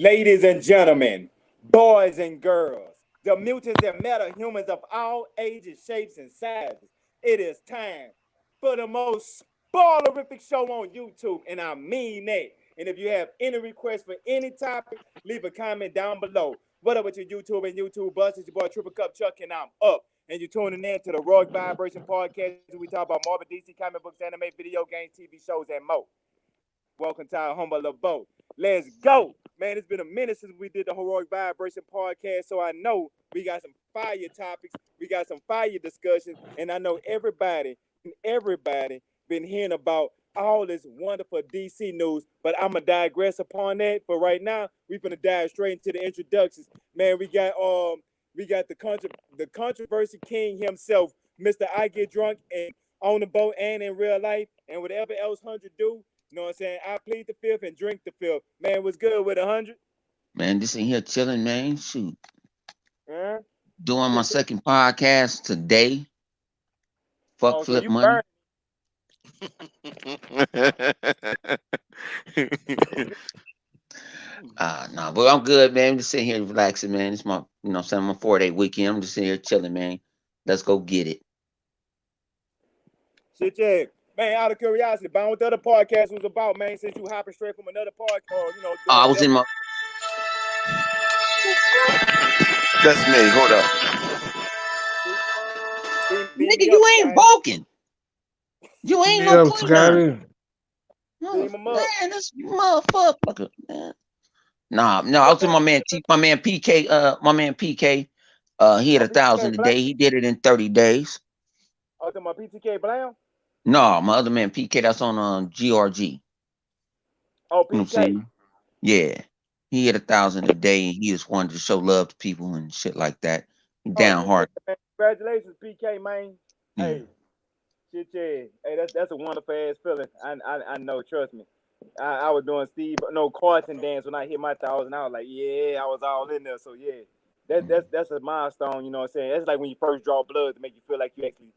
Ladies and gentlemen, boys and girls, the mutants and meta humans of all ages, shapes, and sizes, it is time for the most spoilerific show on YouTube, and I mean that. And if you have any requests for any topic, leave a comment down below. What up with your YouTube and YouTube bust? It's your boy Triple Cup Chuck, and I'm up. And you're tuning in to the Rogue Vibration Podcast. We talk about Marvel, DC, comic books, anime, video games, TV shows, and more. Welcome to our humble abode. Let's go. Man, it's been a minute since we did the Heroic Vibration Podcast, so I know we got some fire topics, we got some fire discussions, and I know everybody been hearing about all this wonderful DC news, but I'm going to digress upon that. For right now, we finna dive straight into the introductions. Man, we got the controversy king himself, Mr. I Get Drunk and on the boat and in real life, and whatever else 100 do. You know what I'm saying? I plead the fifth and drink the fifth. Man, what's good with 100? Man, this in here chilling, man. Shoot. Huh? Doing my second podcast today. Fuck Oh, so Flip you Money. burn. Nah, but I'm good, man. I'm just sitting here relaxing, man. It's my, saying my 4-day weekend. I'm just sitting here chilling, man. Let's go get it. Shit, yeah. Man, out of curiosity, about what the other podcast was about, man, since you hopping straight from another podcast, or, I was in my... That's me. Hold up. Nigga, you ain't balking. You ain't no cleaner. No, man, this motherfucker, man. Nah, no, I was in my man PK, he had 1,000 a day. He did it in 30 days. Oh, to my PTK Brown? No, my other man PK, that's on GRG. Oh, PK. You know what I'm saying? Yeah. He had 1,000 a day, and he just wanted to show love to people and shit like that. Down hard. Man. Congratulations, PK, man. Yeah. Hey, shit, yeah. Hey, that's a wonderful ass feeling. I know, trust me. I was doing Carson dance when I hit my 1,000. I was like, yeah, I was all in there. So yeah, that's a milestone. You know what I'm saying? That's like when you first draw blood to make you feel like you actually.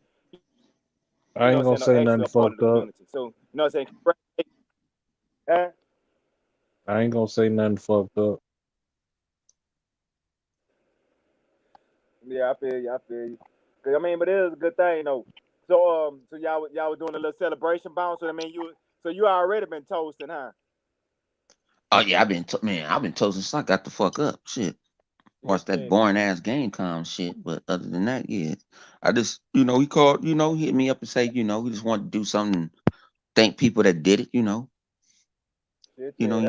I ain't gonna say nothing fucked up. So you know what I'm saying? Huh? I ain't gonna say nothing fucked up. Yeah, I feel you. Cause I mean, but it is a good thing, though. So y'all were doing a little celebration bounce. So I mean, you already been toasting, huh? Oh yeah, I've been toasting since I got the fuck up. Shit. Watch that boring ass game com shit. But other than that, yeah. I just, he called, he hit me up and say, he just wanted to do something, thank people that did it, he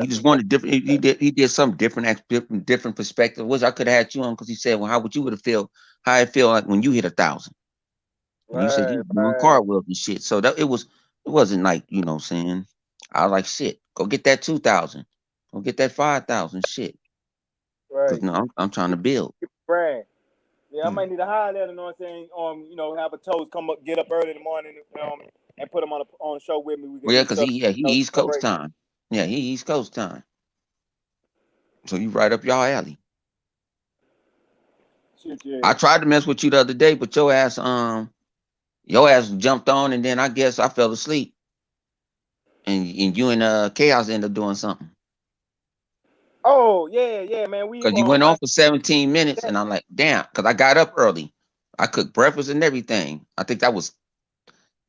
just wanted different. He did some different perspective. Which I could have had you on because he said, well, how would you have feel? How it feel like when you hit 1,000? And you said you were doing cartwheels and shit. So that it wasn't like, saying, I was like, shit, go get that 2,000, go get that 5,000 shit. Because no, I'm trying to build. Right. Yeah, I might need to hire that. You know what I'm saying? Have a toast come up, get up early in the morning, and put him on the show with me. Well, yeah, because he East Coast time. Yeah, he East Coast time. So you right up y'all alley. Shit, yeah. I tried to mess with you the other day, but your ass jumped on, and then I guess I fell asleep. And you and Chaos ended up doing something. Oh yeah, man. Because you went on for 17 minutes, and I'm like, damn, because I got up early. I cooked breakfast and everything. I think it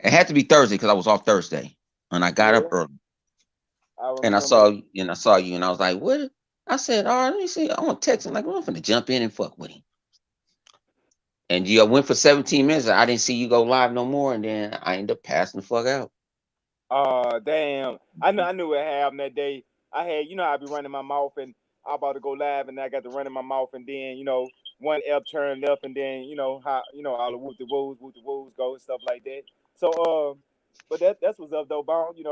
had to be Thursday because I was off Thursday, and I got up early. And I saw you, and I was like, what? I said, all right, let me see. I want to text him, like, I'm finna jump in and fuck with him. And you went for 17 minutes. I didn't see you go live no more, and then I ended up passing the fuck out. Damn. I knew what happened that day. I had, I'd be running my mouth, and I about to go live, and I got to run in my mouth, and then, one F turn left, and then, how, all the whoop the woos go and stuff like that. So, but that's what's up though, Bone. We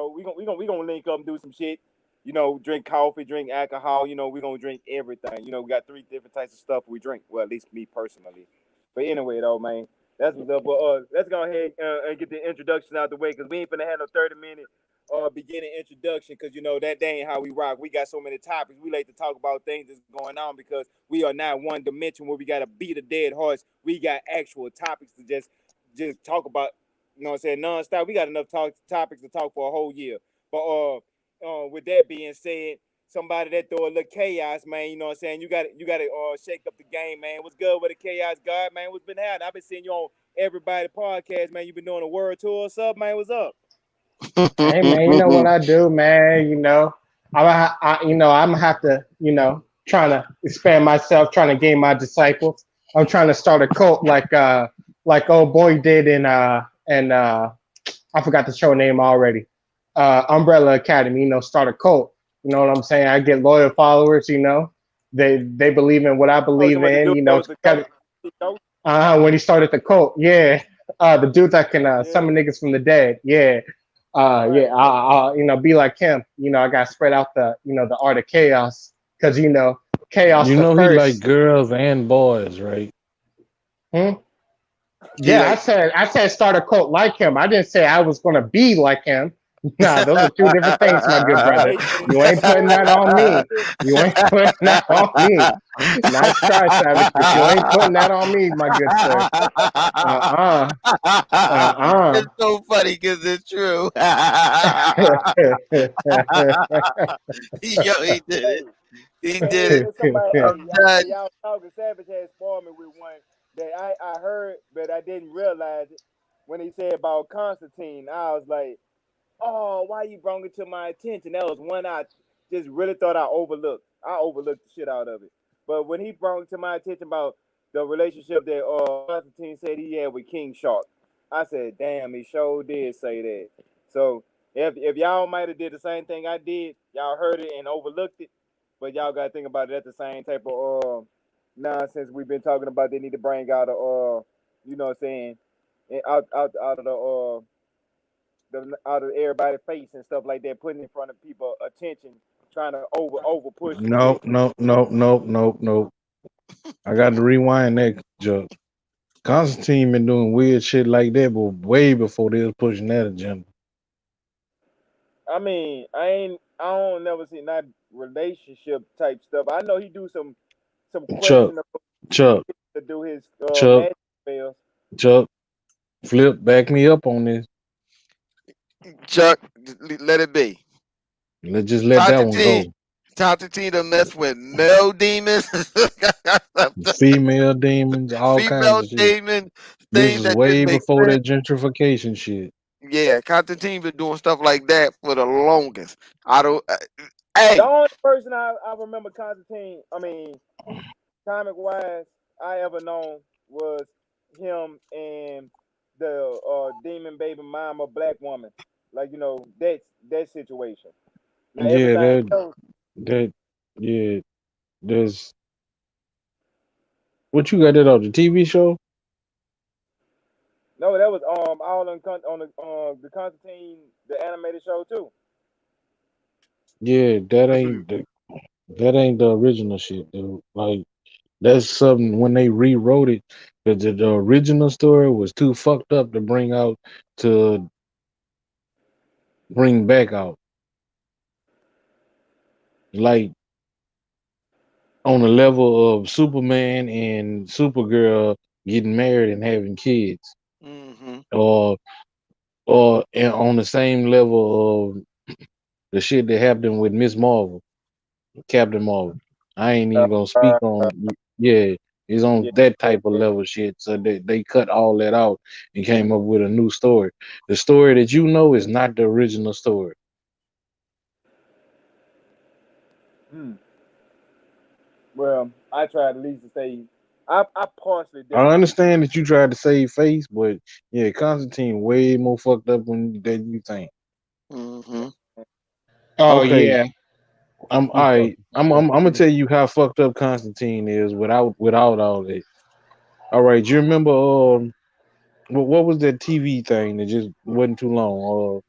gonna link up and do some shit. Drink coffee, drink alcohol. We gonna drink everything. We got 3 different types of stuff we drink. Well, at least me personally. But anyway, though, man, that's what's up. But let's go ahead and get the introduction out the way, because we ain't finna have no 30-minute beginning introduction, because that ain't how we rock. We got so many topics. We like to talk about things that's going on, because we are not one dimension where we gotta beat a dead horse. We got actual topics to just talk about. You know what I'm saying? Non-stop. We got enough topics to talk for a whole year. But with that being said, somebody that throw a little chaos, man. You know what I'm saying? You got to shake up the game, man. What's good with the chaos, God, man? What's been happening? I've been seeing you on everybody podcast, man. You been doing a world tour. What's up, man? What's up? Hey man, you know what I do, man. I'm gonna have to, trying to expand myself, trying to gain my disciples. I'm trying to start a cult like old boy did in I forgot the show name already. Umbrella Academy. Start a cult. You know what I'm saying? I get loyal followers. They believe in what I Oh, believe somebody in. do that was the coach. When he started the cult, yeah. The dude that can Yeah, summon niggas from the dead, yeah. right. Yeah, I'll be like him. I got to spread out the art of chaos, because chaos You the know he like first. girls and boys, right? Hmm? He Yeah, like I said start a cult like him. I didn't say I was gonna be like him. Nah, those are two different things, my good brother. Hey, you You got ain't a putting whole that lot on me. of You ain't putting that on me. Nice try, Savage, but you ain't putting that on me, my good sir. Uh it's so funny because it's true. Yo, he did Hey, it. He hey, did it it. was somebody. uh. Hey, I'm y'all, done. hey, y'all talking. Savage had spawned me with one that I heard, but I didn't realize it when he said about Constantine. I was like, oh, why you brought it to my attention? That was one I just really thought I overlooked. I overlooked the shit out of it. But when he brought it to my attention about the relationship that Constantine said he had with King Shark, I said, damn, he sure did say that. So if y'all might have did the same thing I did, y'all heard it and overlooked it, but y'all gotta think about it at the same type of nonsense we've been talking about. They need to bring out a you know what I'm saying, out of out of everybody's face and stuff like that, putting in front of people attention, trying to over push the No, shit. no, no, no, no, no. I got to rewind that joke. Constantine been doing weird shit like that, but way before they was pushing that agenda. I mean, I don't never see not relationship type stuff. I know he do some Chuck, questionable Chuck, shit to do his Chuck, magic spells. Chuck, Flip, back me up on this. Chuck, let it be. Let's just let that one Constantine, go. Constantine done mess with male demons, Female demons, all kinds female of shit. demons, This things is that didn't way make before sense. that gentrification shit. Yeah, Constantine been doing stuff like that for the longest. I don't. The Hey, only person I remember Constantine, I mean, comic wise, I ever known was him and the demon baby mama black woman. Like, that situation. Now Yeah, everything else, that, yeah, there's, what you got that on the TV show? no, that was all on the Constantine the animated show too. Yeah, that ain't the original shit, dude. Like, that's something when they rewrote it, the original story was too fucked up to to bring back out. Like on the level of Superman and Supergirl getting married and having kids, hmm or and on the same level of the shit that happened with Miss Marvel, Captain Marvel. I ain't even gonna speak Uh, on. Yeah, it's on yeah, that yeah, type of yeah. level shit. So they cut all that out and came up with a new story. The story that you know is not the original story. Hmm. Well, I tried at least to stay. I partially I definitely. understand that you tried to save face, but yeah, Constantine way more fucked up than you think. hmm Oh Okay, yeah. I'm You I fucking I'm stupid gonna nigga. tell you how fucked up Constantine is without all that. All right, you remember what was that TV thing that just wasn't too long?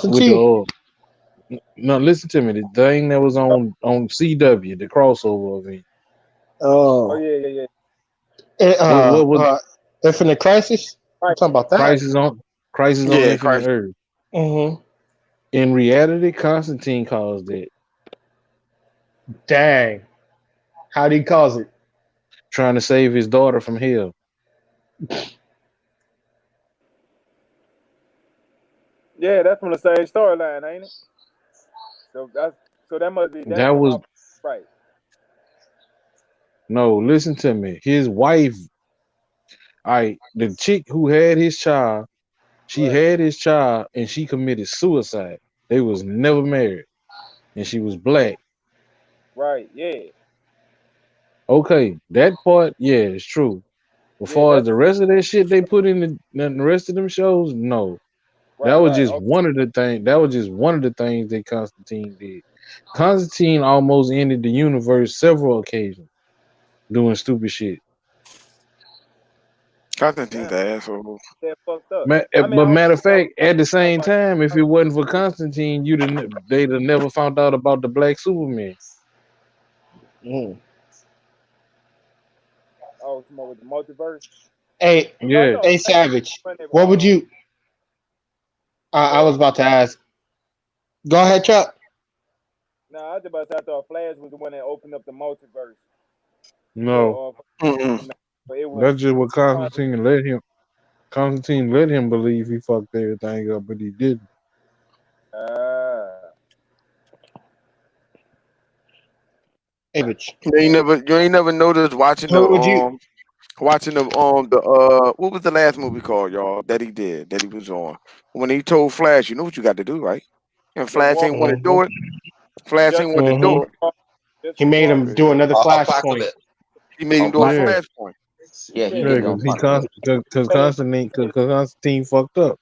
With the Constantine. no, listen to me, the thing that was on CW, the crossover event. Oh Oh. yeah, yeah, yeah. What was Infinite Crisis. You Right, talking about that? right. Crisis on Crisis on Yeah, Infinite Christ. Earth? Mm-hmm. In reality, Constantine caused that, Dang. How'd he cause it? trying to save his daughter from hell. Yeah, that's from the same storyline, ain't it? So that's So that must be that's That the was right. no. Listen to me. His wife, the chick who had his child, she Right. had his child, and she committed suicide. They was never married, and she was black. Right. Yeah. Okay, that part, yeah, it's true. As Yeah. far as That's the rest of that shit they put in the rest of them shows, no. That right. was Right. just Okay. one of the things. That was just one of the things that Constantine did. Constantine almost ended the universe several occasions doing stupid shit. Constantine's Damn. an asshole. That fucked up. I mean, I But don't matter of know fact, at the that same much. time, if it wasn't for Constantine, they'd have never found out about the Black Superman. Mm. Oh, some more with the multiverse. Hey, So I Yeah, thought hey, Flash Savage. was running. What would you? Go I was ahead. about to ask. Go ahead, Chuck. No, I was about to say I thought Flash was the one that opened up the multiverse no, for Mm-mm. Superman. But it was that's just what Constantine. Constantine let him. Constantine let him believe he fucked everything up, but he didn't. Ah, Savage. You ain't never noticed Who would you? watching the what was the last movie called, y'all, that he did, that he was on, when he told Flash, you know what you got to do, right? And the Flash war, ain't want to Hmm. do it. Flash ain't Justice, want to Hmm. do it. He Justice made War. him do another flashpoint. Apocalypse. He made him do a Apocalypse. Yeah, flashpoint. Yeah, he Yeah, did yeah, it on because Apocalypse. Constantine fucked up.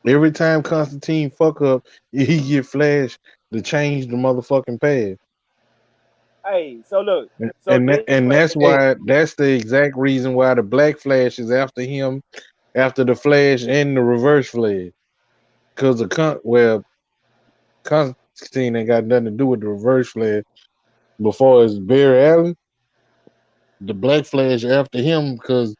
Every time Constantine fuck up, he get Flash to change the motherfucking past. hey, so look, And so this and Flash, that's Hey, why that's the exact reason why the Black Flash is after him, after the Flash and the Reverse Flash. Because Constantine ain't got nothing to do with the Reverse Flash. Before it's Barry Allen, the Black Flash after him because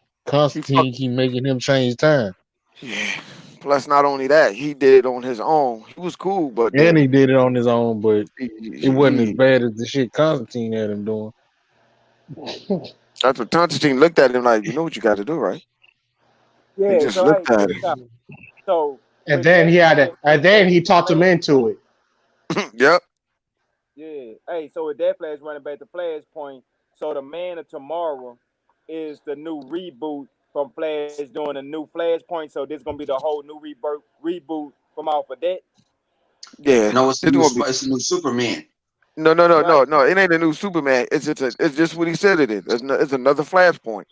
He fucked. Constantine keep making him change time. Yeah. Plus, not only that, he did it on his own. He was cool, but And he then did it on his own, but he, it he, wasn't as he bad as the shit Constantine had him doing. that's what Constantine looked at him like, you know what you got to do, right? He yeah. just So hey, looked at check this out. So and with then that he had Flash it. And running then he back to talked him Flash, into it. him. Yep. yeah. Hey, so with that Flash running back to Flashpoint, so the Man of Tomorrow is the new reboot from Flash doing a new Flashpoint. So this gonna be the whole new rebirth reboot from off of that, Yeah. No, it's a It's new gonna be it's a new Superman. no, no, no, right? no, no. It ain't a new Superman. It's just what he said it is. It's another Flashpoint.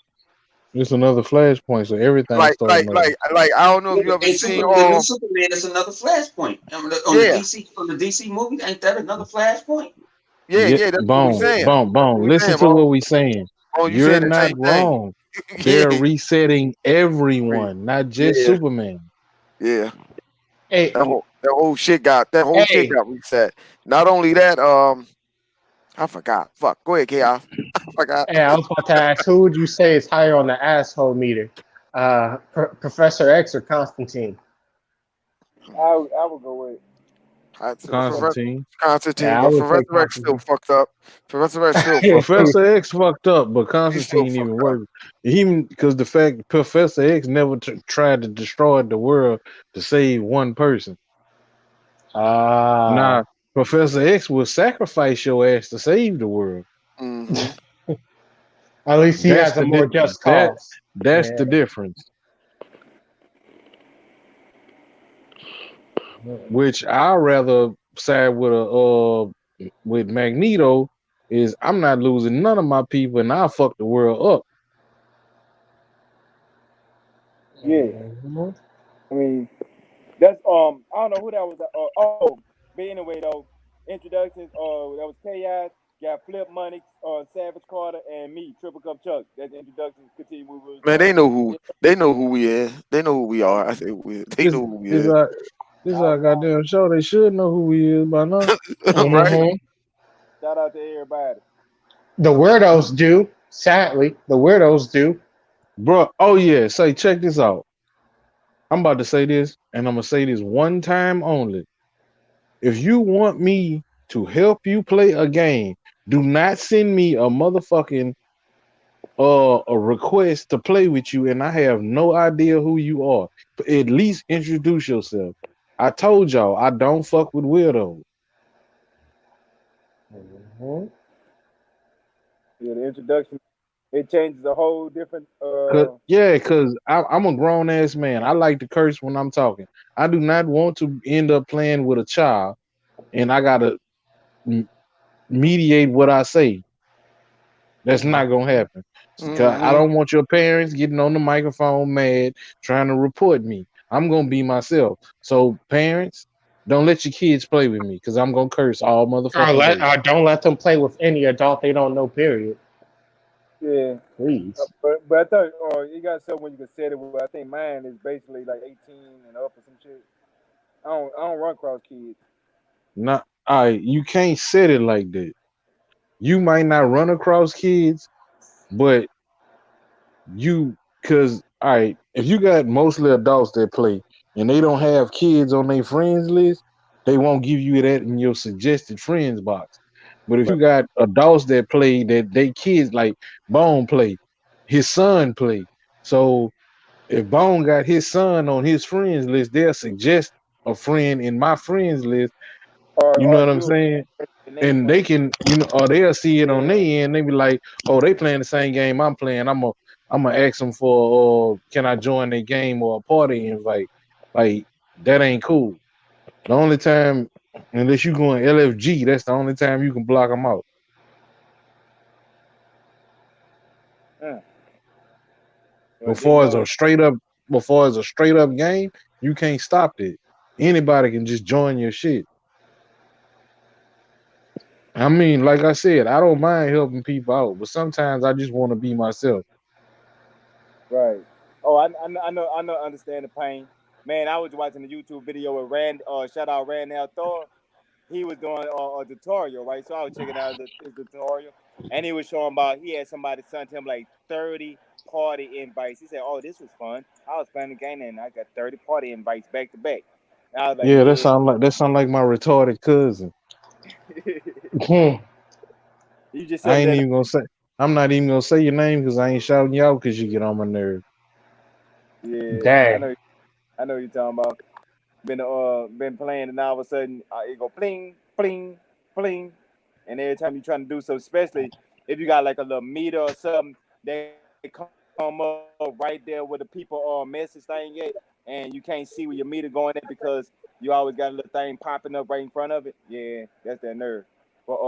It's another Flashpoint, so everything Like, starting like, over. like, like. I don't know if Yeah, you ever and seen. the new Superman is another Flashpoint. On the Yeah, DC movie, ain't that another Flashpoint? yeah, Yeah, yeah. That's what we boom, saying. boom, That's what boom. we Listen saying, to bro. what we saying. Oh, you You're saying the not same thing? wrong. Yeah, They're resetting everyone, not just yeah, Superman. yeah. Hey, That whole shit hey, got reset. Not only that, I forgot. Fuck. Go ahead, Chaos. I forgot. hey, I was about to ask, who would you say is higher on the asshole meter? Professor X or Constantine? I would go with Professor Constantine. Constantine, Yeah, I but would say Professor X still Constantine. fucked up. Professor X still fucked up. Professor X fucked up, but He still Constantine even fucked up. worse. Even because the fact Professor X never tried to destroy the world to save one person. Ah, Nah, Professor X will sacrifice your ass to save the world. Hmm. at least he That's has a the more just that cause. that's Yeah. the difference. Which I rather side with Magneto is I'm not losing none of my people and I'll fuck the world up. yeah. Mhm. I mean that's I don't know who that was. Oh, but anyway though, introductions. That was Chaos. Got Flip Money, Savage Carter, and me, Triple Cup Chuck. That's the introductions. Continue what we was Man, doing. they know who we is. They know who we are. I say they This know who we this is. our this I our was wrong. goddamn show. They should know who he is by now. Right? Mhm. Shout out to everybody. The weirdos do. Sadly, the weirdos do. Bro, oh yeah, say check this out. I'm about to say this, and I'm gonna say this one time only. If you want me to help you play a game, do not send me a motherfucking a request to play with you, and I have no idea who you are. At least introduce yourself. I told y'all I don't fuck with weirdos. Mhm. Yeah, the introduction it changes a whole different. Cause I'm a grown ass man. I like to curse when I'm talking. I do not want to end up playing with a child, and I gotta m- mediate what I say. That's not gonna happen. 'Cause I Mm-hmm. don't want your parents getting on the microphone mad trying to report me. I'm gonna be myself. So parents, don't let your kids play with me because I'm gonna curse all motherfucking day. Or don't let them play with any adult they don't know. Period. Yeah, Please. but I thought you got something when you can set it. Where I think mine is basically like 18 and up or some shit. I don't run across kids. Not I you can't set it like that. You might not run across kids, but you because all right, if you got mostly adults that play and they don't have kids on their friends list, they won't give you that in your suggested friends box. But if you got adults that play that they kids like Bone play, his son play. So if Bone got his son on his friends list, they'll suggest a friend in my friends list. You know Or what I'm you saying? and they And they friend. can, or they'll see it on their Yeah, end. They be like, "Oh, they playing the same game I'm playing. I'm gonna ask them for, can I join their game or a party invite?" Like that ain't cool. The only time, unless you going LFG, that's the only time you can block them out. mm. Well, didn't Before it's know. a straight up, before it's a straight up game, you can't stop it. Anybody can just join your shit. I mean, like I said, I don't mind helping people out, but sometimes I just want to be myself. Right. Oh, I know. Understand the pain, man. I was watching a YouTube video with Rand. Shout out Randall Thor. He was doing a tutorial, right? So I was checking out his tutorial, and he was showing about he had somebody sent him like 30 party invites. He said, "Oh, this was fun. I was playing the game and I got 30 party invites back to back." And I was like, Yeah, "Yeah." that sound like my retarded cousin. Hmm. You just I said ain't that. even gonna say. I'm not even gonna say your name because I ain't shouting you out because you get on my nerve. Yeah, I Dang. know. I know what you're talking about. Been playing, and all of a sudden it go pling, pling, pling, and every time you're trying to do so, especially if you got like a little meter or something that come up right there where the people message thing at, and you can't see where your meter going at because you always got a little thing popping up right in front of it. Yeah, that's that nerve. But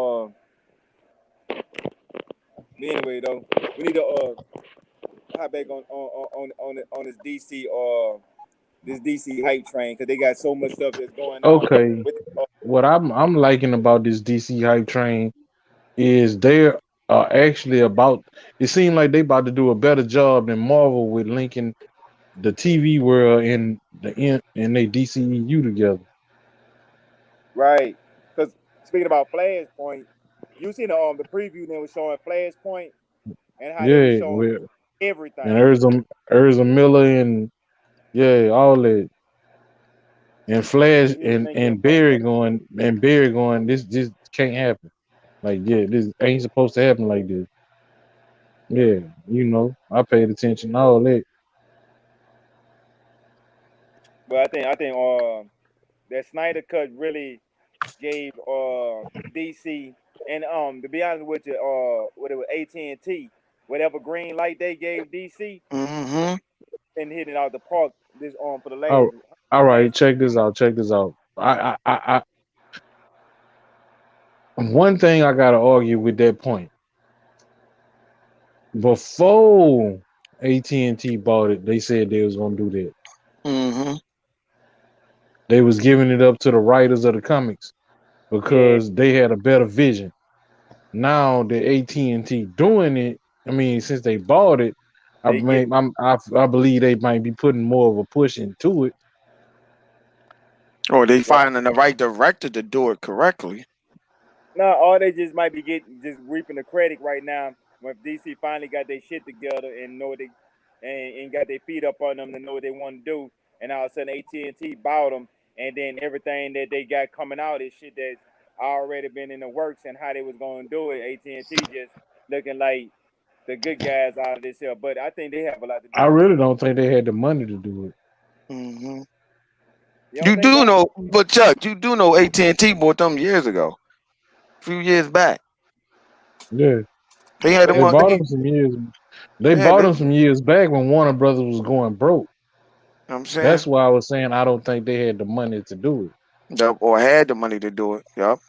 anyway though, we need to hop back on this DC hype train because they got so much stuff that's going on Okay, with. what I'm liking about this DC hype train is they are actually about. It seems like they about to do a better job than Marvel with linking the TV world and and they DCEU together. Right. Because speaking about Flashpoint, you seen the preview they was showing Flashpoint and how they was Yeah, showing with and everything. Urza Miller and yeah, all that. And The Flash hidden link and of Barry going, this can't happen. Like, yeah, this ain't supposed to happen like this. Yeah, I paid attention to all that. but I think that Snyder cut really gave DC and to be honest with you, what it was AT&T, whatever green light they gave DC Mm-hmm. and hit it out the park this for the Oh, all right, last check this out. Check this out. One thing I gotta argue with that point. Before AT&T bought it, they said they was gonna do that. Mm-hmm. They was giving it up to the writers of the comics yeah because they had a better vision. Now the AT&T doing it, I mean, since they bought it, they give I believe they might be putting more of a push into it. Or they right. finding the right director to do it correctly. No, or they just might be getting just reaping the credit right now when DC finally got their shit together and know they and got their feet up on them to know what they want to do, and all of a sudden AT&T bought them, and then everything that they got coming out is shit that's already been in the works and how they was going to do it. AT&T just looking like the good guys out of this here, but I think they have a lot to I do with it. really don't think they had the money to do it. Mm-hmm. You don't You think do so? know, but Chuck, you do know AT&T bought them years ago few years back. Yeah, They had But the they it was money. bought him some years. They Yeah, bought they, him some years back when Warner Brothers was going broke. I'm That's saying, why I was saying I don't think they had the money to do it. yup, or had the money to do it. Yup.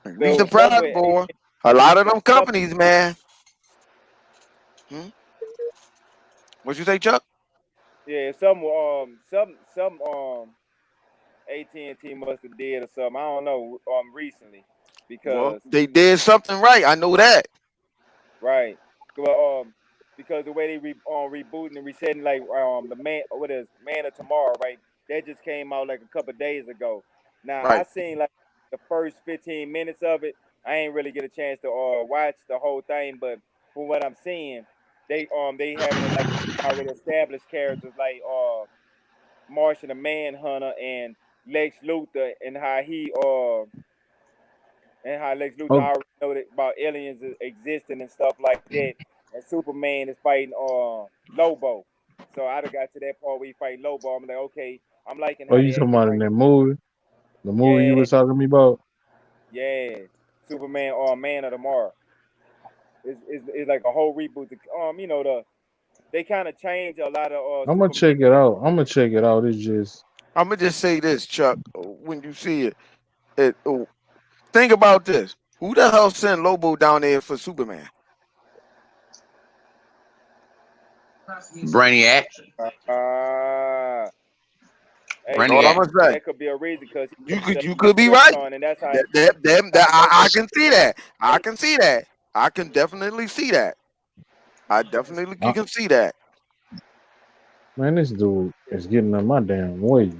You'd be there was some surprised, with boy. A lot of them some, companies, man. Hmm? What you say, Chuck? yeah, some AT&T must have did or something. I don't know recently Well, because they did something right. I know that. right. Well, because the way they rebooting and resetting like the man what is Man of Tomorrow, right? That just came out like a couple of days ago. Now I Right. seen like the first 15 minutes of it. I ain't really get a chance to watch the whole thing, but from what I'm seeing, they having it like already established characters like Martian the Manhunter and Lex Luthor and how Lex Luthor Oh, already know that about aliens existing and stuff like that. And Superman is fighting Lobo. So I done got to that part where he fight Lobo. I'm like, okay, I'm liking oh, how you they talking actually about in bring that it. movie? The movie you Yeah, was talking to me about? yeah. Superman or Man of Tomorrow. It's like a whole reboot. They kind of change a lot of I'm gonna Superman. check it out. I'm gonna check it out. It's just I'm gonna just say this, Chuck. When you see it, think about this. Who the hell sent Lobo down there for Superman? Brainiac. Uh, That's hey, all I'm Brainiac. gonna say. that could be a reason because he You got could the you could be right. Krypton, and that's how I can see that. I can see that. I can definitely see that. I definitely uh, can see that. man, this dude is getting on my damn way.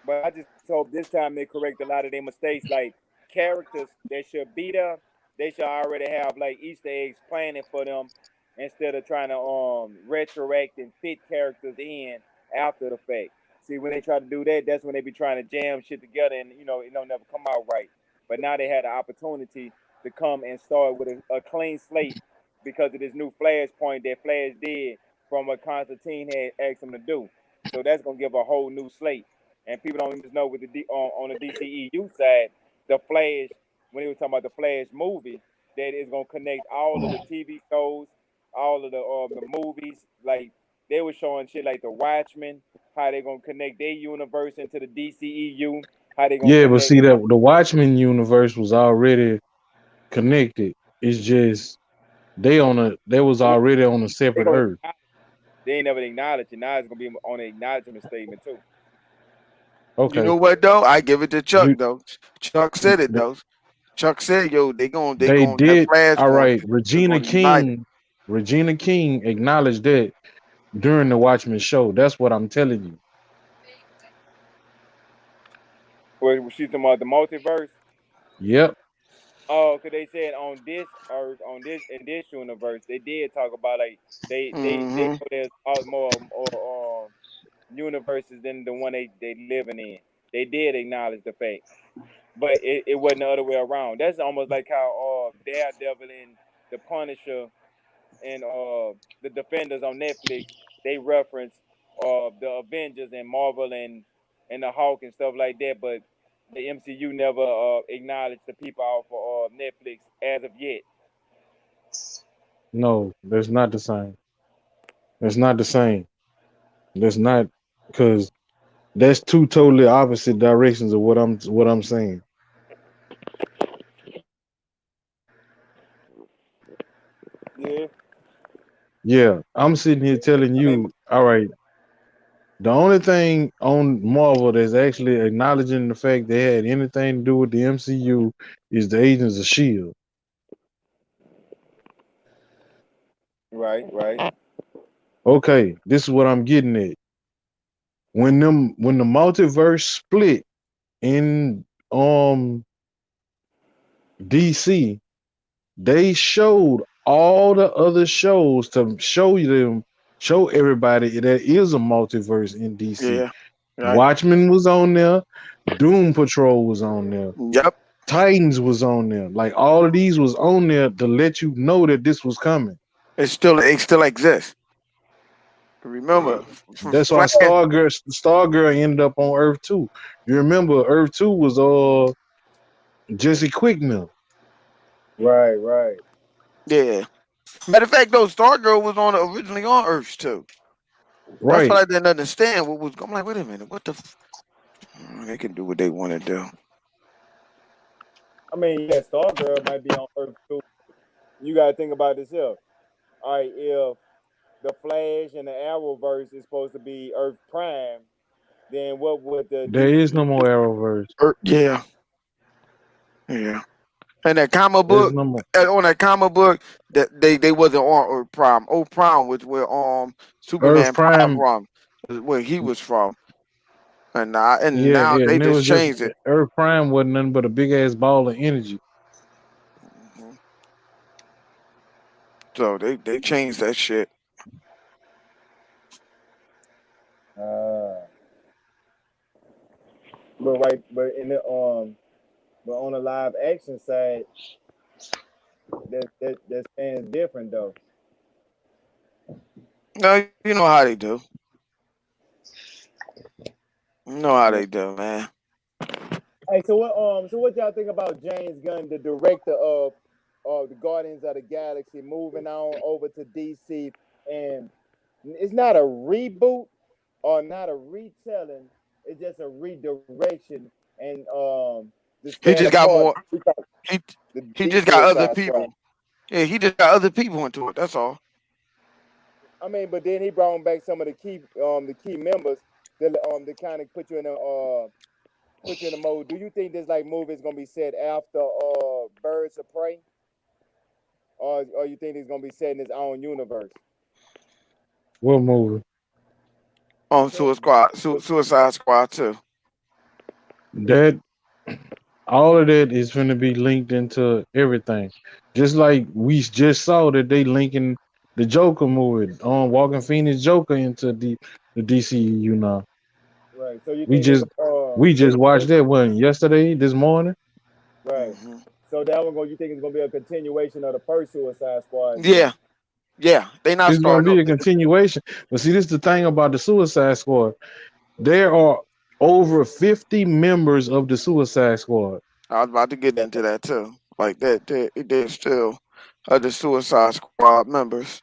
But I just hope this time they correct a lot of their mistakes. Like characters that should be there, they should already have like Easter eggs planning for them instead of trying to retroact and fit characters in after the fact. See, when they try to do that, that's when they be trying to jam shit together and it don't never come out right. But now they had the opportunity to come and start with a clean slate because of this new flashpoint that Flash did from what Constantine had asked him to do. So that's gonna give a whole new slate. And people don't even know with on the DCEU side, the Flash, when he was talking about the Flash movie, that is gonna connect all of the TV shows, all of the movies. Like they were showing shit like the Watchmen, how they gonna connect their universe into the DCEU, how they gonna Yeah, but connect. see that the Watchmen universe was already connected. It's just they was Yeah, already on a they separate gonna earth. they ain't never acknowledge it. Now it's gonna be on an acknowledgement statement too. You Okay. know what though? I give it to Chuck Do though. Chuck said it though. Chuck said, "Yo, they they going that did flash all going right. is going to unite it." Regina King acknowledged that during the Watchmen show. That's what I'm telling you. Where she's talking about the multiverse. Yep. Oh, cause they said on this earth, on this in this universe, they did talk about like they Hmm. know there's more universes than the one they living in. They did acknowledge the fact, but it wasn't the other way around. That's almost like how Daredevil and the Punisher and the Defenders on Netflix they reference the Avengers and Marvel and the Hulk and stuff like that, but the MCU never acknowledged the people off of Netflix as of yet. No, that's not the same. That's not the same. That's not because that's two totally opposite directions of what I'm saying. Yeah, Yeah, I'm sitting here telling I mean, you, all right, the only thing on Marvel that's actually acknowledging the fact they had anything to do with the MCU is the Agents of Shield. right. Okay, this is what I'm getting at. When the multiverse split in DC, they showed all the other shows to show everybody there is a multiverse in DC. Yeah. Right. Watchmen was on there, Doom Patrol was on there, Yep. Titans was on there. Like all of these was on there to let you know that this was coming. It still exists. Remember, That's why Flash. Stargirl ended up on Earth 2. You remember Earth 2 was Jesse Quicknell. Right, right. Yeah. Matter of fact, though, Stargirl was originally on Earth too. That's what Right. I didn't understand. What was? I'm like, wait a minute, what the? They can do what they want to do. I mean, yeah, Stargirl might be on Earth too. You gotta think about this here. All right, if the Flash and the Arrowverse is supposed to be Earth Prime, then what would the There is DC? no more Arrowverse. Yeah, yeah. And that comic There's book, no more on that comic book, that they wasn't on Earth Prime. Earth Prime was where Earth Superman Prime Prime. from, where he was from, and Yeah, now yeah, they and it just was just changed it. Earth Prime wasn't nothing but a big ass ball of energy. Mhm. So they changed that shit. Uh, but right, but in the but on the live action side, that stands different though. No, you know how they do. You know how Yeah. they do, man. Hey, so what y'all think about James Gunn, the director of the Guardians of the Galaxy, moving on over to DC, and it's not a reboot or not a retelling, it's just a redirection and to He stand just got apart more. He he the just got other Suicide Squad. people. Yeah, he just got other people into it. That's all. I mean, but then he brought back some of the key members that kind of put you in the mode. Do you think this like movie is gonna be set after Birds of Prey, or you think it's gonna be set in its own universe? What movie? On Suicide Squad too. That all of that is going to be linked into everything. Just like we just saw that they linking the Joker movie on Walking Phoenix Joker into the DCU now. Right. So you We think they just go we just watched that one yesterday, this morning. right. Hmm. So that one go. You think it's gonna be a continuation of the first Suicide Squad then? Yeah, yeah. They not It's gonna starting be up. a continuation. But see, this is the thing about the Suicide Squad. There are over 50 members of the Suicide Squad. I was about to get into that too. Like that, there's still other Suicide Squad members.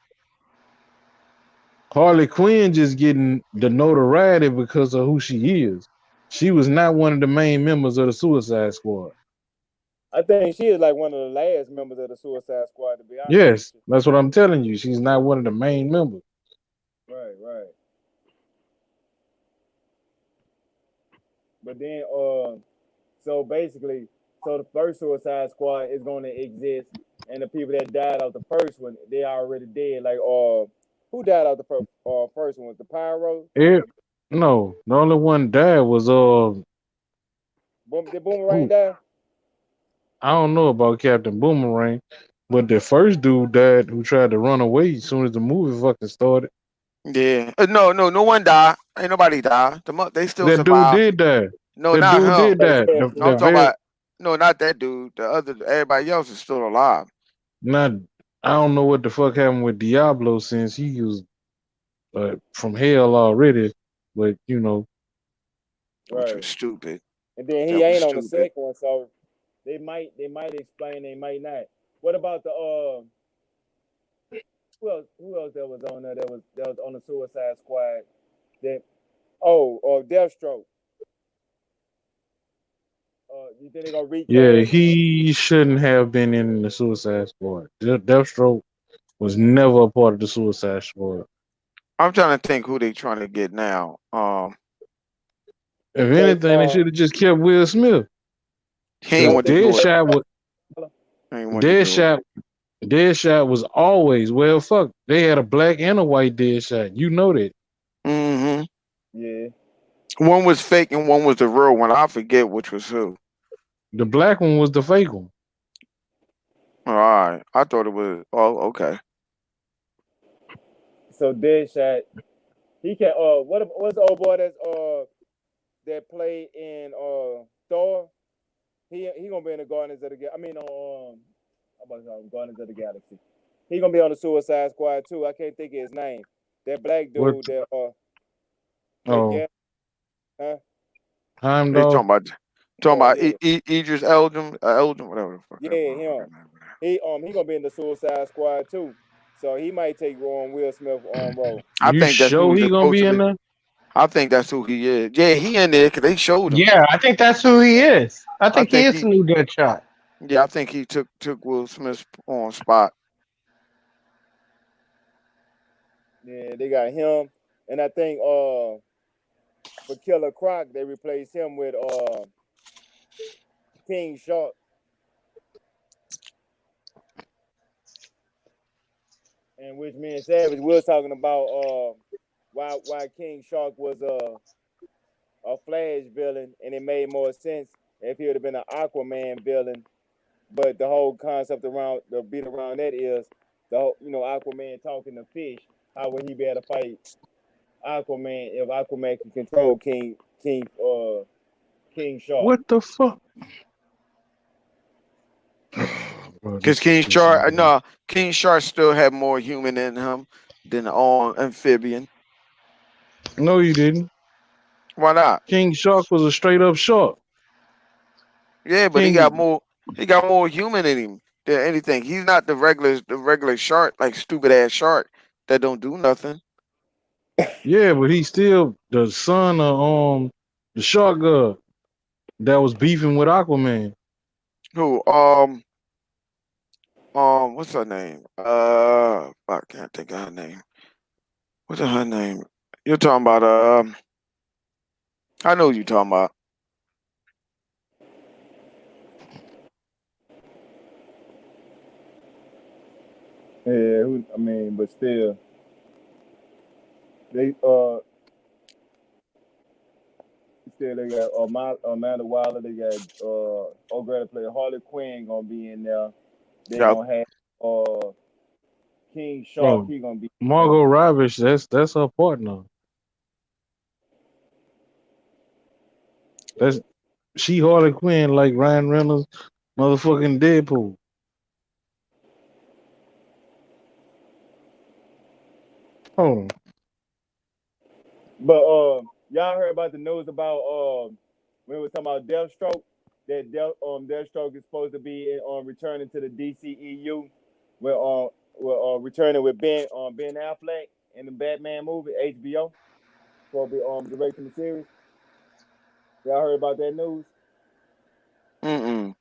Harley Quinn just getting the notoriety because of who she is. She was not one of the main members of the Suicide Squad. I think she is like one of the last members of the Suicide Squad. To be honest with Yes, that's what I'm telling you. She's not one of the main members. you. Right. Right. But then so basically, so the first Suicide Squad is going to exist, and the people that died of the first one, they are already dead. Like, who died of the first one? Was the Pyro? It, no, the only one died was Did Boomerang who die? I don't know about Captain Boomerang, but the first dude died who tried to run away as soon as the movie fucking started. Yeah. No one died. Ain't nobody died. They still That dude survive. did die. No, That not dude did him. They die. said No, I'm The talking very about. No, not that dude. The other, everybody else is still alive. not. I don't know what the fuck happened with Diablo since he was from hell already, but you know, Which was right, stupid. and then he That was ain't on the stupid. second one, so they might explain, they might not. What about the who else that was on there that was on the Suicide Squad? That Deathstroke. You think they gonna yeah, recast him? he shouldn't have been in the Suicide Squad. Deathstroke was never a part of the Suicide Squad. I'm trying to think who they trying to get now. If Play anything, they should have just kept Will Smith He ain't I because want to think he do it. He ain't want to do it. Deadshot Deadshot was always well fuck. They had a black and a white Deadshot. You know that. Hmm. yeah. One was fake and one was the real one. I forget which was who. The black one was the fake one. All right, I thought it was. Oh, okay. So Deadshot, he can what's the old boy that played in Thor? He gonna be in the Guardians of the I mean I'm about to call him Guardians of the Galaxy. He gonna be on the Suicide Squad too. I can't think of his name. That black What? dude that Oh, yeah, huh? They Heimdall. talking about Yeah, Idris Elgin, whatever the fuck that yeah, him. motherfucker name is. He gonna be in the Suicide Squad too. So he might take Will Smith role. I You think that's who sure he's he gonna supposed be to in be. there? I think that's who he is. Yeah, he in there because they showed him. Yeah, I think that's who he is. I I think he think is he, the new Deadshot. yeah, I think he took Will Smith's on spot. Yeah, they got him, and I think for Killer Croc they replaced him with King Shark, and which me and Savage we was talking about why King Shark was a Flash villain, and it made more sense if he would have been an Aquaman villain. But the whole concept around the beat around that is the whole, Aquaman talking to fish. How would he be able to fight Aquaman if Aquaman can control King Shark? What the fuck? Bro, Because this is pissing me off. King Shark still had more human in him than amphibian. No, you didn't. Why not? King Shark was a straight up shark. Yeah, but he got King, more. He got more human in him than anything. He's not the regular shark, like stupid ass shark that don't do nothing. yeah, but he's still the son of the shark god that was beefing with Aquaman. Who what's her name? I can't think of her name. What's her name? You're talking about I know what you're talking about. Yeah, but still, they they got Amanda Waller. They got O'Grady play Harley Quinn gonna be in there. They Yeah. gonna have King Shark. Oh, He gonna be in there. Margot Robbie, that's her partner. That's she Harley Quinn like Ryan Reynolds, motherfucking Deadpool. Hold on. But y'all heard about the news about when we was talking about Deathstroke? That Deathstroke is supposed to be returning to the DCEU, returning with Ben Affleck in the Batman movie HBO for be directing the series. Y'all heard about that news? Mm-mm.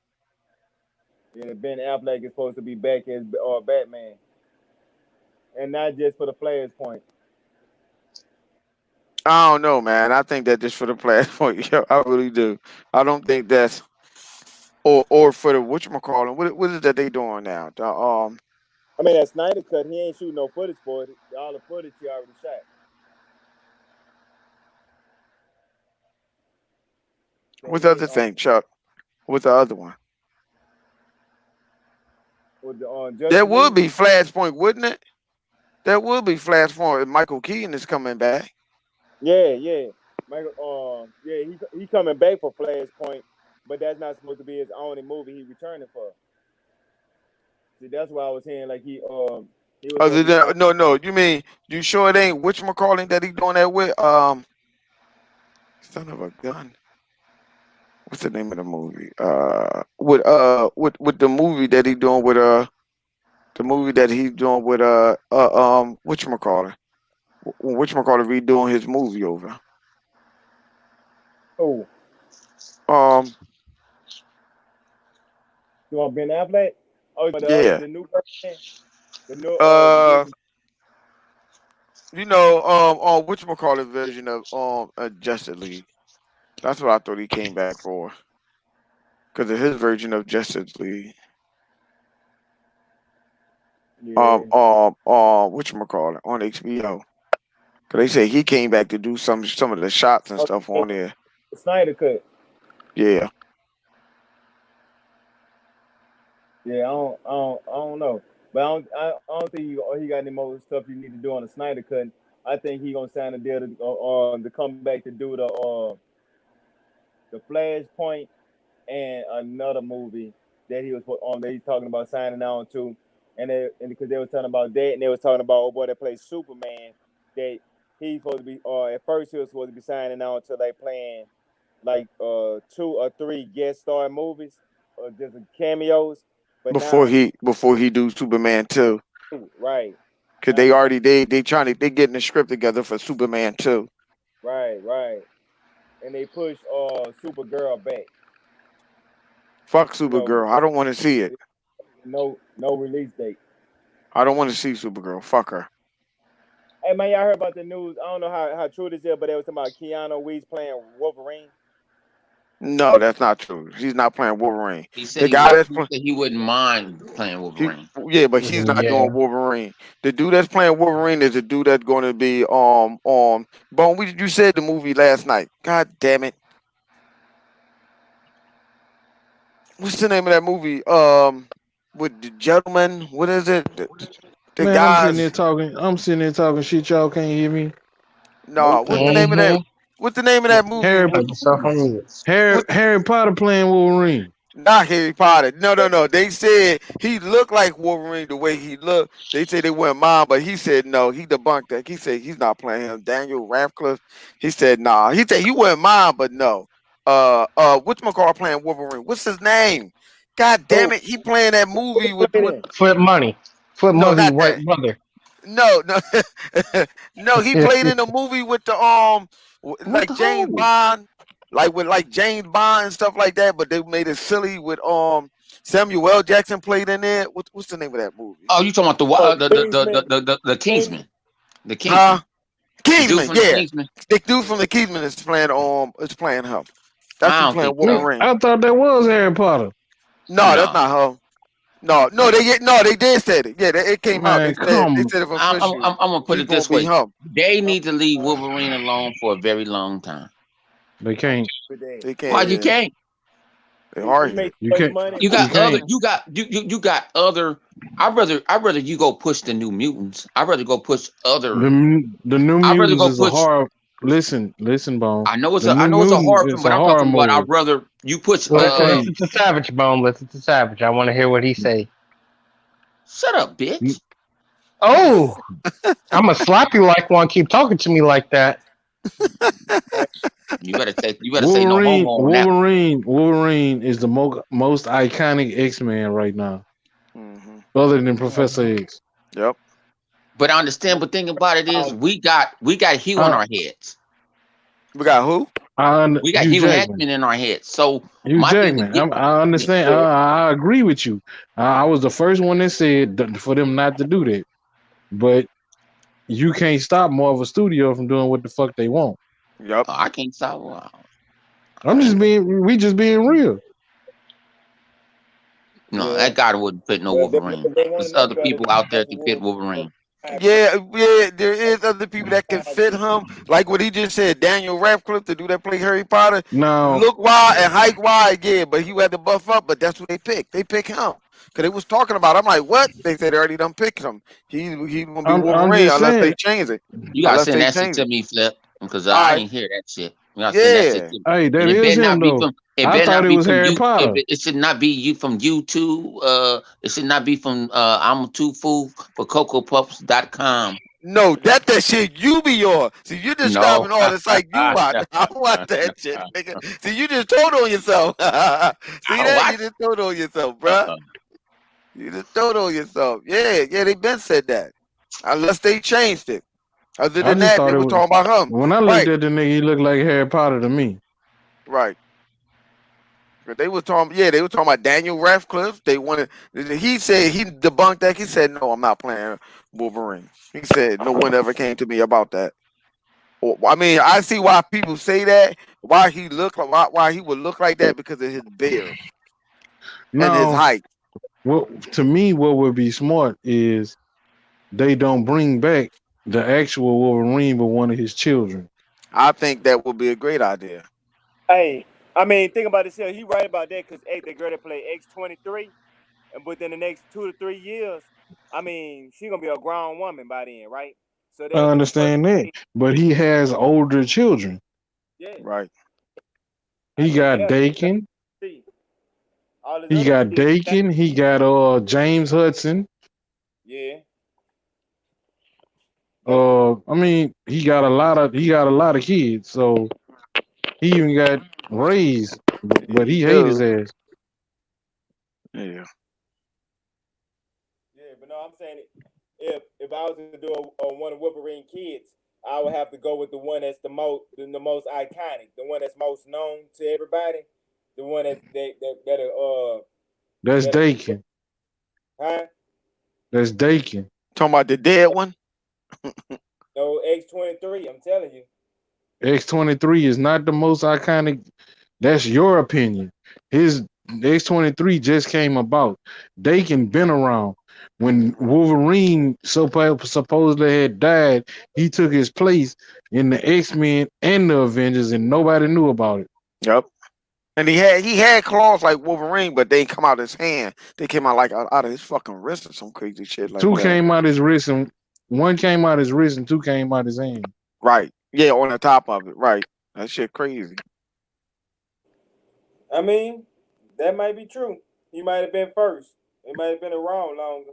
Yeah, Ben Affleck is supposed to be back as Batman, and not just for the Flashpoint. I don't know, man. I think that just for the platform. Yeah, I really do. I don't think that's or for the whatchamacallit. What is it that they doing now? That Snyder cut, he ain't shooting no footage for it. All the footage he already shot. So What's he the ain't other thing, Chuck? What's the other one? with the That Justice would League. be Flashpoint, wouldn't it? That would be Flashpoint if Michael Keaton is coming back. Yeah, yeah. Michael, yeah, he coming back for Flashpoint, but that's not supposed to be his only movie he returning for. See, that's why I was saying like he was supposed Other to be than starting. no, you sure it ain't whatchamacallit that he doing that with? Son of a gun. What's the name of the movie? With the movie that he doing with the movie that he's doing with whatchamacallit? Whatchamacallit redoing his movie over. Oh, Um you want Ben Affleck? Oh, but yeah. the new Batman, the new Uh Disney. on whatchamacallit version of Justice League. That's what I thought he came back for. Because of his version of Justice League. Yeah. Whatchamacallit on HBO. Cause they say he came back to do some of the shots and Oh, stuff yeah, on there. the Snyder cut. Yeah. Yeah, I don't know, but I don't think he got any more stuff you need to do on the Snyder cut. I think he gonna sign a deal to come back to do the Flashpoint and another movie that he was that he's talking about signing on to, and because they were talking about that, and they was talking about boy that plays Superman, that he's supposed to be. At first he was supposed to be signing on to like playing like 2 or 3 guest star movies or just cameos. But now, before he do Superman 2. right Cause now they he already they getting the script together for Superman 2. right, and they push Supergirl back. Fuck You know, Supergirl. I don't want to see it. no release date. I don't want to see Supergirl. Fuck her. Hey man, y'all heard about the news? I don't know how true this is, but they was talking about Keanu Reeves playing Wolverine. No, that's not true. He's not playing Wolverine. He said The he guy would. that's He said he wouldn't mind playing he, Wolverine. yeah, but he's not Yeah. doing Wolverine. The dude that's playing Wolverine is the dude that's going to be Bone. You said the movie last night. God damn it! What's the name of that movie? With the gentleman. What is it? The Man, guys. I'm sitting there talking shit. Y'all can't hear me. No, what's the name of that? Mm-hmm. What's the name of that movie? Harry Put yourself on mute. With Harry Potter playing Wolverine. Not Harry Potter. No. They said he looked like Wolverine the way he looked. They said they went mine, but he said no. He debunked that. He said he's not playing him. Daniel Radcliffe. He said nah. He said he went mine, but no. What's McCall playing Wolverine? What's his name? God damn Who it! He playing that who movie he with played in? Flip money. Flip no, money, not white that. brother. No. No. He played in a movie with the What like the James hell? Bond, like with like James Bond and stuff like that. But they made it silly with Samuel L. Jackson played in there. What's the name of that movie? Oh, you talking about the Oh, Kingsman. the Kingsman. Kingsman? The Huh? Kingsman. The dude Kingsman. from the Yeah, Kingsman. the dude from the Kingsman is playing him. That's I who don't playing think so. Wolverine. I thought that was Harry Potter. No, that's No. not her. No, they did say it. Yeah, it came out. Man, They come. said it I'm, I'm, official. I'm, I'm gonna put He's it gonna this be way. him. They need to leave Wolverine alone for a very long time. They can't. With that. They Why can't. you Yeah, can't? they He are. makes You too much can't. money. You You got other. can't. You got other. I'd rather you go push the New Mutants. I'd rather go push other. The New I'd rather Mutants go is a push. horror. Listen, Bone. The I New know it's a Mutants horror film, is but a I'm horror talking about movie. I'd rather you push. But Listen to Savage, Bone. Listen to Savage. I want to hear what he say. Shut up, bitch. Oh, I'm gonna slap you like one. Keep talking to me like that. You better say. You better say no homo on that one. Wolverine is the most iconic X-Man right now, Hmm. other than Professor X. Yep. But I understand. But thing about it is, Um, we got Hugh on I, our heads. We got who? We got Hugh Hugh Jackman. Hackman in our heads. So Hugh my thing to Jackman. get. I understand. yeah. I agree with you. I was the first one that said for them not to do that. But you can't stop Marvel Studio from doing what the fuck they want. Yep. I can't stop. Wow. We just being real. No, Yeah. that guy wouldn't fit no Well, Wolverine. if they want There's to make other better, people out there that's to what fit Wolverine. Yeah, there is other people that can fit him. Like what he just said, Daniel Radcliffe, the dude that play Harry Potter, Now, look wide and height wide, yeah, but he had to buff up, but that's what they picked. They pick him. Cause they was talking about. I'm like, what? They said they already done picked him. He gonna be I'm Wolverine just unless they saying. change it. You gotta Unless send they that shit change to it. me, Flip, because All I right. ain't hear that shit. You gotta send that shit Yeah. to me, Hey, that and it is better him not be though. from. It I better thought not it be was from Harry you. Potter. It should not be you from YouTube. It should not be from. I'm too fool for CocoaPuffs.com. No, that shit you be on. See, you No, describing all the like you watch. I don't watch that shit, nigga. See, you just told on yourself. See I don't that? watch. You just told on yourself, bruh. You just told on yourself. Yeah, they been said that. Unless they changed it. Other I than just that, thought they it were was. talking about him. When I looked Right, at the nigga, he looked like Harry Potter to me. right. But they were talking, yeah, they were talking about Daniel Radcliffe. They wanted. He said he debunked that. He said, "No, I'm not playing Wolverine." He said, "No one ever came to me about that." I mean, I see why people say that. Why he look like why he would look like that because of his beard and his No, height. to me, what would be smart is they don't bring back the actual Wolverine, but one of his children. I think that would be a great idea. Hey, I mean, think about this here. He right about that because the girl that played X-23, and within the next 2 to 3 years, I mean, she gonna be a grown woman by then, right? So I that'll be the first. understand that, but he has older children. Yeah, Right. I He know got that. Dakin. See, all his He other got kids. Dakin. He got James Hudson. Yeah, that's Uh, I mean, he got a lot of kids, so he even got raised, but He he hate his do. ass. Yeah. Yeah, but no, I'm saying if I was to do a one of Wolverine kids, I would have to go with the one that's the most iconic, the one that's most known to everybody, the one That's that Dakin. huh? That's Dakin. Talking about the dead one. No X-23. I'm telling you. X-23 is not the most iconic. That's your opinion. His X-23 just came about. Dakin been around. When Wolverine supposedly had died, he took his place in the X-Men and the Avengers, and nobody knew about it. Yep. And he had claws like Wolverine, but they come out his hand. They came out like out of his fucking wrist or some crazy shit like Two that. came out his wrist, and one came out his wrist, and two came out his hand. Right. Yeah, on the top of it. Right. That shit crazy. I mean, that might be true. He might have been first. He might have been around longer.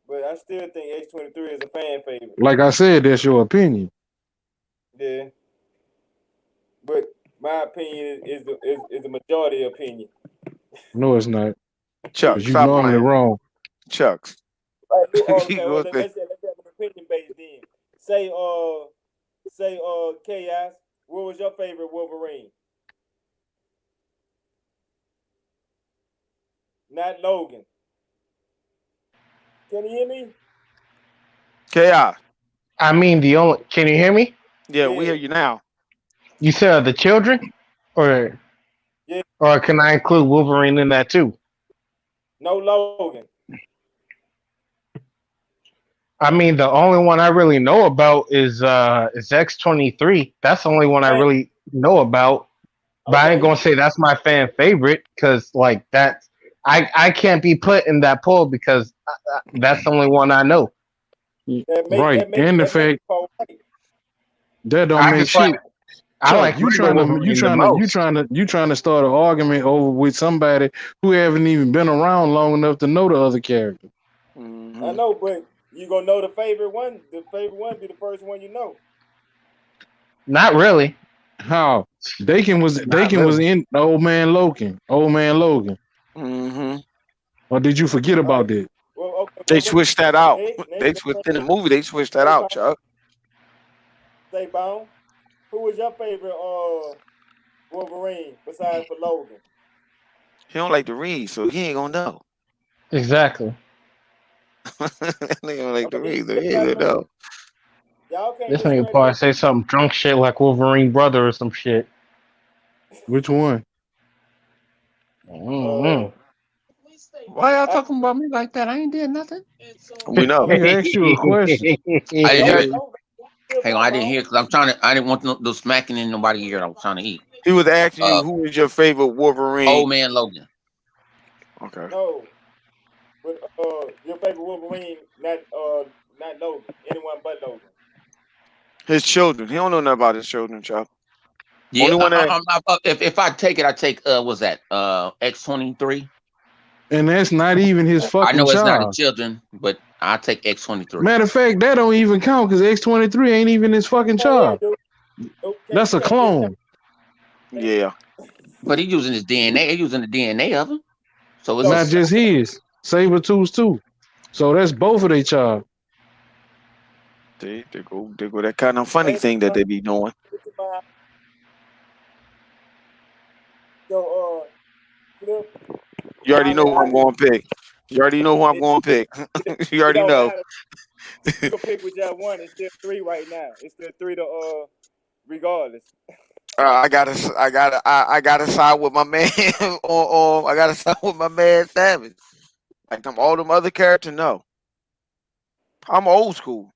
But I still think X-23 is a fan favorite. Like I said, that's your opinion. Yeah. But my opinion is the majority opinion. No, it's not, Chuck, because you stop normally playing. wrong. Chucks. Right, You okay, well go there. let's have an opinion based then. Say Chaos, what was your favorite Wolverine? Not Logan. Can you hear me? Chaos. I mean, the only. Can you hear me? Yeah, we hear Yeah, you now. You said the children, or yeah. or can I include Wolverine in that too? No Logan. I mean, the only one I really know about is X-23. That's the only one I Dang. really know about. But I ain't Okay. gonna say that's my fan favorite because like that, I can't be put in that poll because that's the only one I know. Right, and the That make fact you all right. that don't I make just like shit. I Chuck, like regular Wolverine the most. you trying to start an argument over with somebody who haven't even been around long enough to know the other character. I Hmm. know, but you gonna know the favorite one. The favorite one be the first one you know. Not really, How not Dakin was really. in Old Man Logan, Hmm. or did you forget All about right. that? Well, okay. They Well, what switched that out. next? They Let's switched in the movie. They switched that say out, Bone. Chuck. Say Bone. Who was your favorite Wolverine besides for Logan? He don't like to read, so he ain't gonna know. Exactly. He don't like Okay, to then read, so let's he ain't not gonna even know. y'all can't This nigga discredit probably that. say something drunk shit like Wolverine brother or some shit. Which one? Uh, Mm-hmm. Why y'all I, talking about me like that? I ain't did nothing. We know. Nigga asked you a question. I didn't hear it. don't give Hang on, up, I didn't Bone. hear because I didn't want no smacking in nobody ear. I was trying to eat. He was asking you Uh, who is your favorite Wolverine. Old Man Logan. Okay. No, but your favorite Wolverine, not Logan. Anyone but Logan. His children. He don't know nothing about his children, Chuck. Yeah, Only one that if I take it, I take what's that? X-23. And that's not even his I fucking know it's not his child. children, but I take X-23. Matter of fact, that don't even count because X-23 ain't even his fucking Yeah, child. dude. Nope, That's a can't discount clone. that. yeah. But he's using his DNA. He's using the DNA of him. So it's So Not just just his. Saber-Tooth's too. So that's both of their child. They go that kind of funny and thing that they be doing. so Cliff, You already I know let who I'm going to pick. You already know who I'm it, going to pick. You it already don't know. matter. You can pick whichever one. It's still three right now. It's still three to regardless. I gotta side with my man. Or I gotta side with my man Savage. Like them all them other characters. No, I'm old school.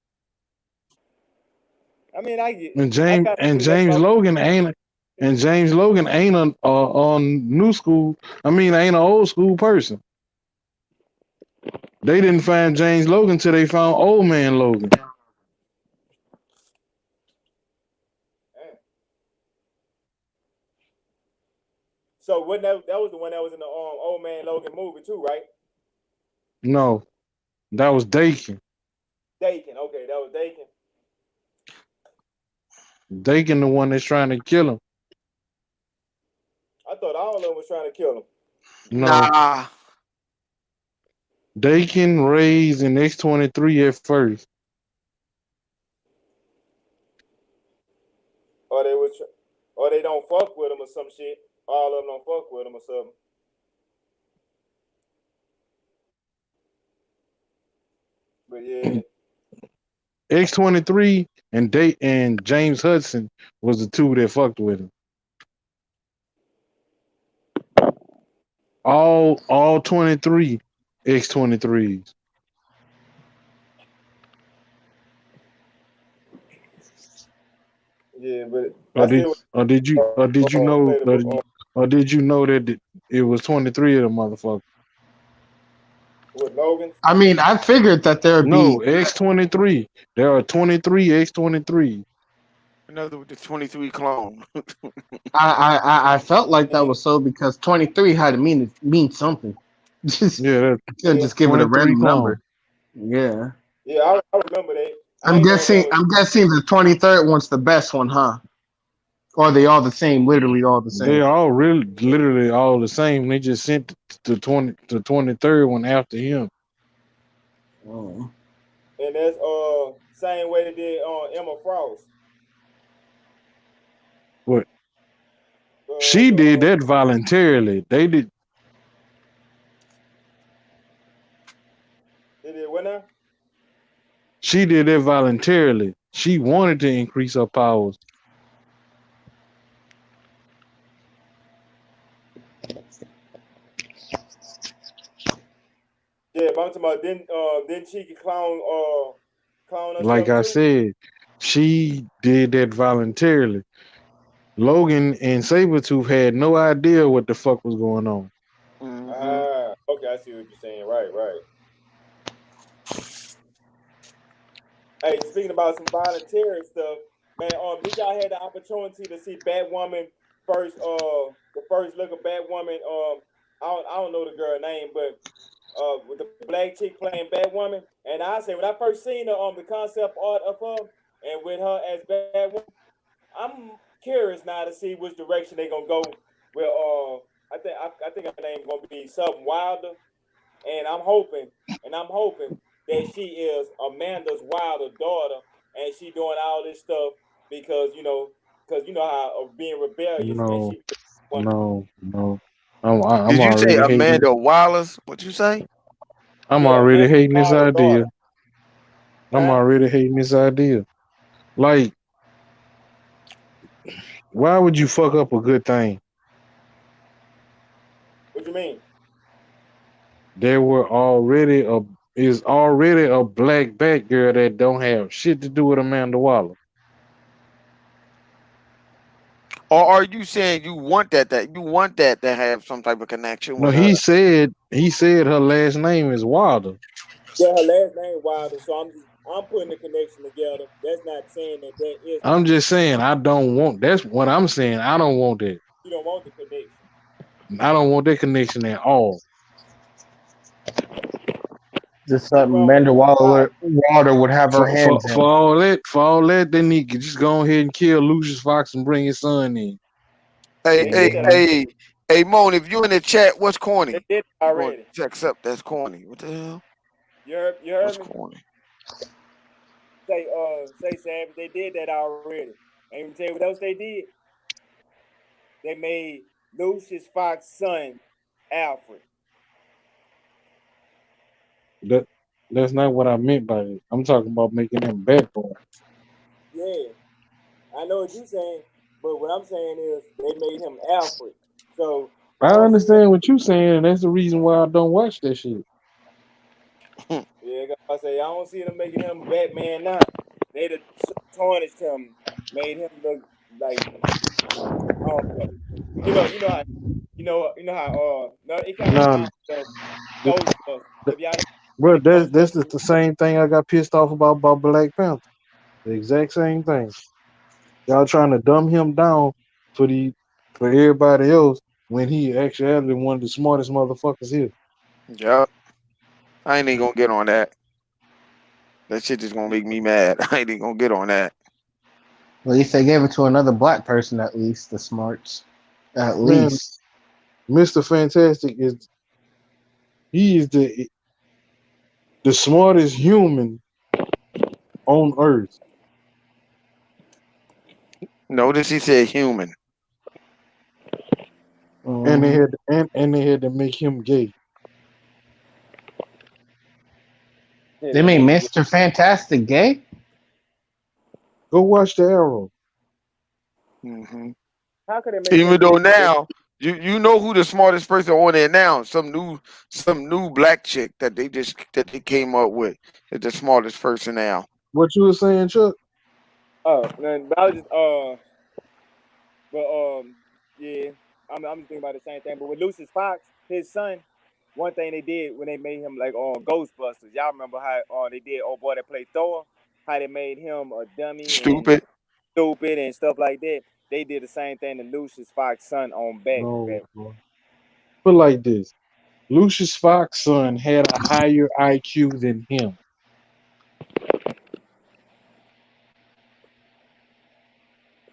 I mean, I get. And I James kind of and agree with that James about. Logan ain't and James Logan ain't on new school. I mean, ain't an old school person. They didn't find James Logan till they found Old Man Logan. So what that was the one that was in the Old Man Logan movie too, right? No, that was Dakin. Dakin. Okay, that was Dakin. Dakin the one that's trying to kill him. I thought all of them was trying to kill him. No, Nah. Dakin, Rays, and X-23 at first. Or they was, or they don't fuck with him or some shit. All of them don't fuck with him or something. But yeah, X-23 and James Hudson was the two that fucked with him. All 23 X-23s. yeah, but Or I did still or did you or did you know play the. or did you know that it was 23 of them motherfuckers? With Logan's. I mean, I figured that there'd No, be. X-23. There are 23 X-23. Another with the 23 clone. I felt like that Yeah, was so because 23 had to mean something. Just Yeah, that's couldn't yeah, just give it a 23 random clone. number. Yeah. yeah. I remember that. I I'm ain't know if that guessing was. I'm guessing the 23rd one's the best one, huh? Or are they all the same, literally all the They same? all really literally all the same. They just sent the 23rd one after him. Oh. And that's same way they did on Emma Frost. But she did The that voluntarily. they did what now? She did that voluntarily. She wanted to increase her powers. Yeah, but I'm talking about didn't she clown Like herself I too? said, she did that voluntarily. Logan and Sabretooth had no idea what the fuck was going on. Mm-hmm. Ah, okay, I see what you're saying. Right, right. Hey, speaking about some voluntary stuff, man. Did y'all had the opportunity to see Batwoman first? The first look of Batwoman. I don't know the girl name, but with the black chick playing Batwoman, and I say when I first seen her, the concept art of her, and with her as Batwoman, I'm curious now to see which direction they gonna go. With I think her name gonna be something Wilder, and I'm hoping that she is Amanda's Wilder daughter, and she doing all this stuff because how being rebellious, and No, she want no. I'm Did you say already hating. Amanda Wallace? What'd you say? I'm yeah already Amanda's hating this Wilder idea. daughter, I'm huh? already hating this idea. Like, why would you fuck up a good thing? What you mean? There were already a is already a black Batgirl that don't have shit to do with Amanda Waller. Or are you saying you want that you want that to have some type of connection No, with her? he said her last name is Wilder. Yeah, her last name Wilder, so I'm putting the connection together. That's not saying that is the I'm just connection. saying I don't want. That's what I'm saying. I don't want that. You don't want the connection. I don't want that connection at all. Just See, something from Amanda Waller would have her For for hands for in. all that, they need to just go ahead and kill Lucius Fox and bring his son in. Hey, They hey, did that. Hmm. hey, hey, Moan, if you in the chat, what's They corny? did it I'm going already. to text up. That's corny. What the hell? You What's heard me? corny? Say Savage. They did that already. And you tell you what else they did? They made Lucius Fox's son Alfred. That that's not what I meant by it. I'm talking about making him bad boy. Yeah, I know what you're saying, but what I'm saying is they made him Alfred. So I I don't see them. understand what you're saying, and that's the reason why I don't watch that shit. Yeah, I say I don't see them making him Batman now. They'd have tarnished him, made him look like I don't know. How how no, it kind of Nah, reminds me of th- Ghostbusters. th- If y'all bro, the that's Ghostbusters, just the same thing I got pissed off about Black Panther. The exact same thing. Y'all trying to dumb him down for the for everybody else when he actually one of the smartest motherfuckers here. Yep. I ain't even going to get on that. That shit just going to make me mad. I ain't even going to get on that. At least they gave it to another black person. At least the smarts. At Man, least. Mr. Fantastic is he is the smartest human on earth. Notice he said human. And they Mhm. had and they had to make him gay. Yeah, They they made made him get. Mr. Fantastic gay. Go watch the Arrow. Hmm. How could they make Even him though gay? now you know who the smartest person on there now? Some new black chick that they came up with is the smartest person now. What you were saying, Chuck? Oh, man, but I was just but yeah, I'm just thinking about the same thing. But with Lucius Fox, his son, one thing they did when they made him like on Ghostbusters, y'all remember how they did old boy that played Thor, how they made him a dummy and Stupid. stupid and stuff like that. They did the same thing to Lucius Fox son on No, back. bro. But like this, Lucius Fox's son had a higher IQ than him.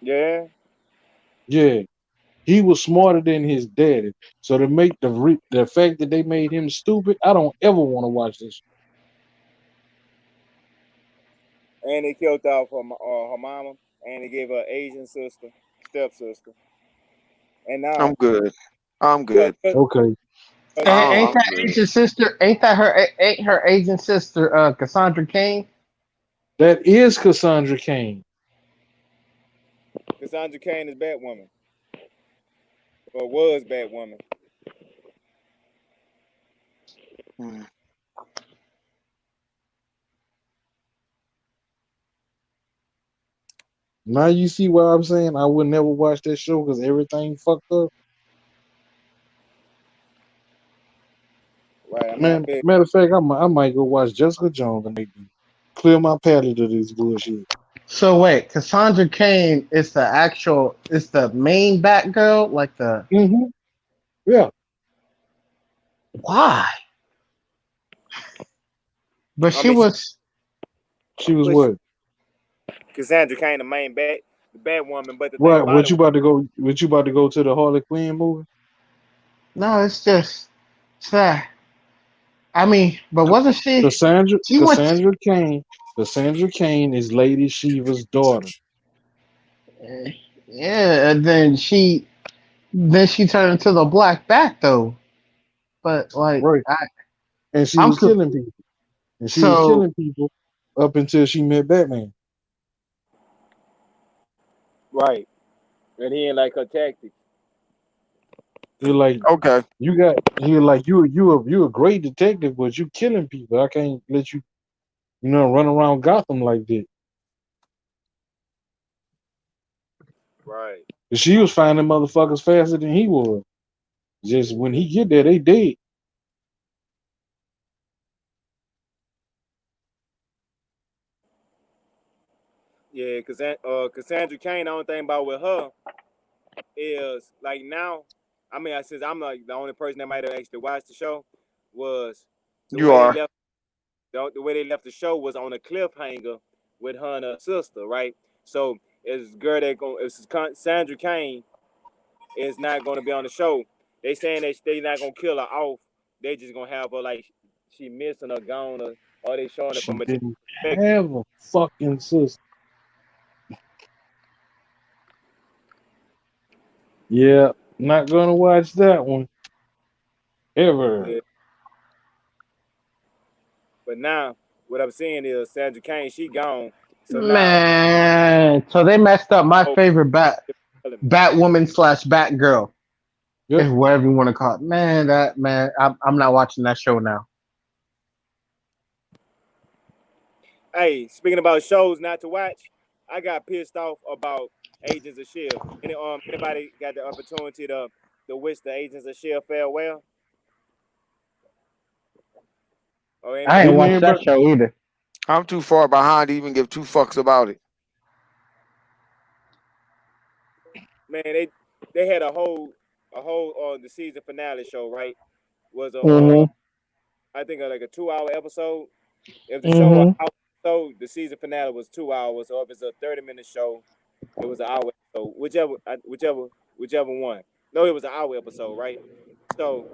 Yeah, Yeah, he was smarter than his daddy. So to make the fact that they made him stupid, I don't ever want to watch this. and they killed off her mama, and they gave her Asian sister, stepsister, and I'm now good. I'm cause, good. cause, Okay, Ain't I'm that good. Asian sister? Ain't that her? Ain't her Asian sister? Cassandra Cain. that is Cassandra Cain. Cassandra Cain is Batwoman or was Batwoman. Mm. Now you see why I'm saying I would never watch that show because everything fucked up. Right, I'm not Man, big. matter of fact, I might go watch Jessica Jones and make me clear my palate of this bullshit. So wait, Cassandra Cain is the actual, is the main Batgirl, like the Hmm. Yeah, why? But I she mean, was she was but what? Cassandra Cain, the Batwoman. But the thing Right, about what it, you about to go? What you about to go to the Harley Quinn movie? no, it's just it's that. I mean, but wasn't she? Cassandra She went. Cassandra Cain. Cassandra Cain is Lady Shiva's daughter. Yeah, and then she turned into the Black Bat though. But like, Right. And she I'm was so killing people. And she was so killing people up until she met Batman. right, and he ain't like her tactics. You're like, Okay. you're like you a great detective, but you killing people. I can't let you, run around Gotham like that. Right. 'Cause she was finding motherfuckers faster than he was. Just when he get there, they dead. Yeah, Cassandra Cain. The only thing about with her is like now. I mean, since I'm like the only person that might have actually watched the show, was the You way they are. left the way they left the show was on a cliffhanger with her and her sister, right? So it's girl that going it's Sandra Kane is not going to be on the show. They saying that they not going to kill her off. They just going to have her like she missing or gone or they showing it She from a different didn't perspective. have a fucking sister. Yeah, not gonna watch that one Yeah. ever. But now what I'm seeing is Sandra Kane she gone. So now man. So they messed up my oh, favorite element. Batwoman slash Batgirl, Yep. if whatever you want to call it. Man, that man, I'm not watching that show now. Hey, speaking about shows not to watch, I got pissed off about Agents of Shield. Anybody got the opportunity to wish the Agents of Shield farewell? Or I ain't anybody Didn't watched that anybody? show either. I'm too far behind to even give two fucks about it. man, they had a whole the season finale show, right? Was a Mm-hmm. I think like a 2 hour episode. If the show an Mm-hmm. hour episode, the season finale was 2 hours, or if it's a 30-minute show, It was an hour episode. Whichever one. No, it was an hour episode, right? So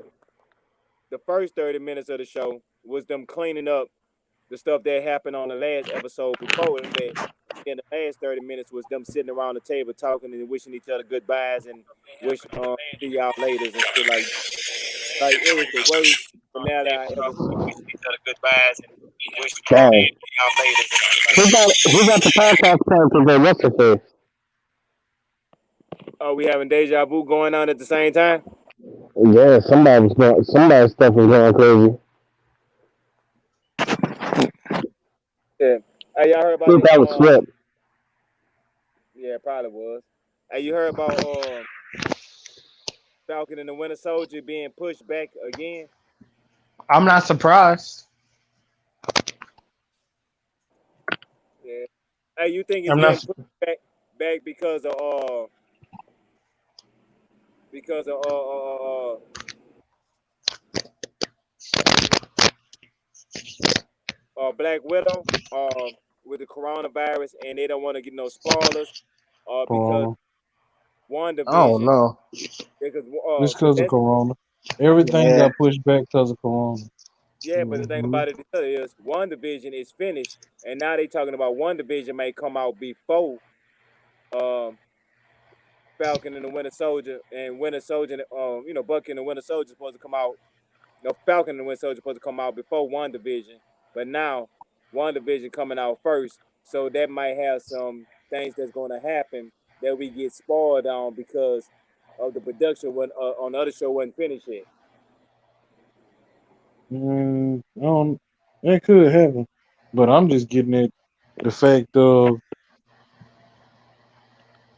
the first 30 minutes of the show was them cleaning up the stuff that happened on the last episode before that. In the last 30 minutes was them sitting around the table talking and wishing each other goodbyes and wish see y'all later and shit like it was the worst finale I ever seen. Wishing each other goodbyes and wish Dang. see y'all later and shit Who got the podcast character there? What's the face? Oh, we having deja vu going on at the same time? Yeah, somebody's stuff is going crazy. Yeah. Hey, y'all heard about Think this? that was script. Yeah, it probably was. Hey, you heard about Falcon and the Winter Soldier being pushed back again? I'm not surprised. Yeah. Hey, you think it's I'm getting not. pushed back because of Black Widow with the coronavirus, and they don't want to get no spoilers, because Corona. Oh WandaVision, no. because Just because of that's Corona. Everything Yeah. got pushed back because of Corona. yeah. But the thing Mhm. about it is, WandaVision is finished, and now they talking about WandaVision may come out before um, Falcon and the Winter Soldier, and Winter Soldier, Bucky and the Winter Soldier supposed to come out. No, Falcon and the Winter Soldier supposed to come out before WandaVision, but now WandaVision coming out first, so that might have some things that's going to happen that we get spoiled on because of the production when on the other show wasn't finished yet. I don't, that could happen. But I'm just getting at the fact of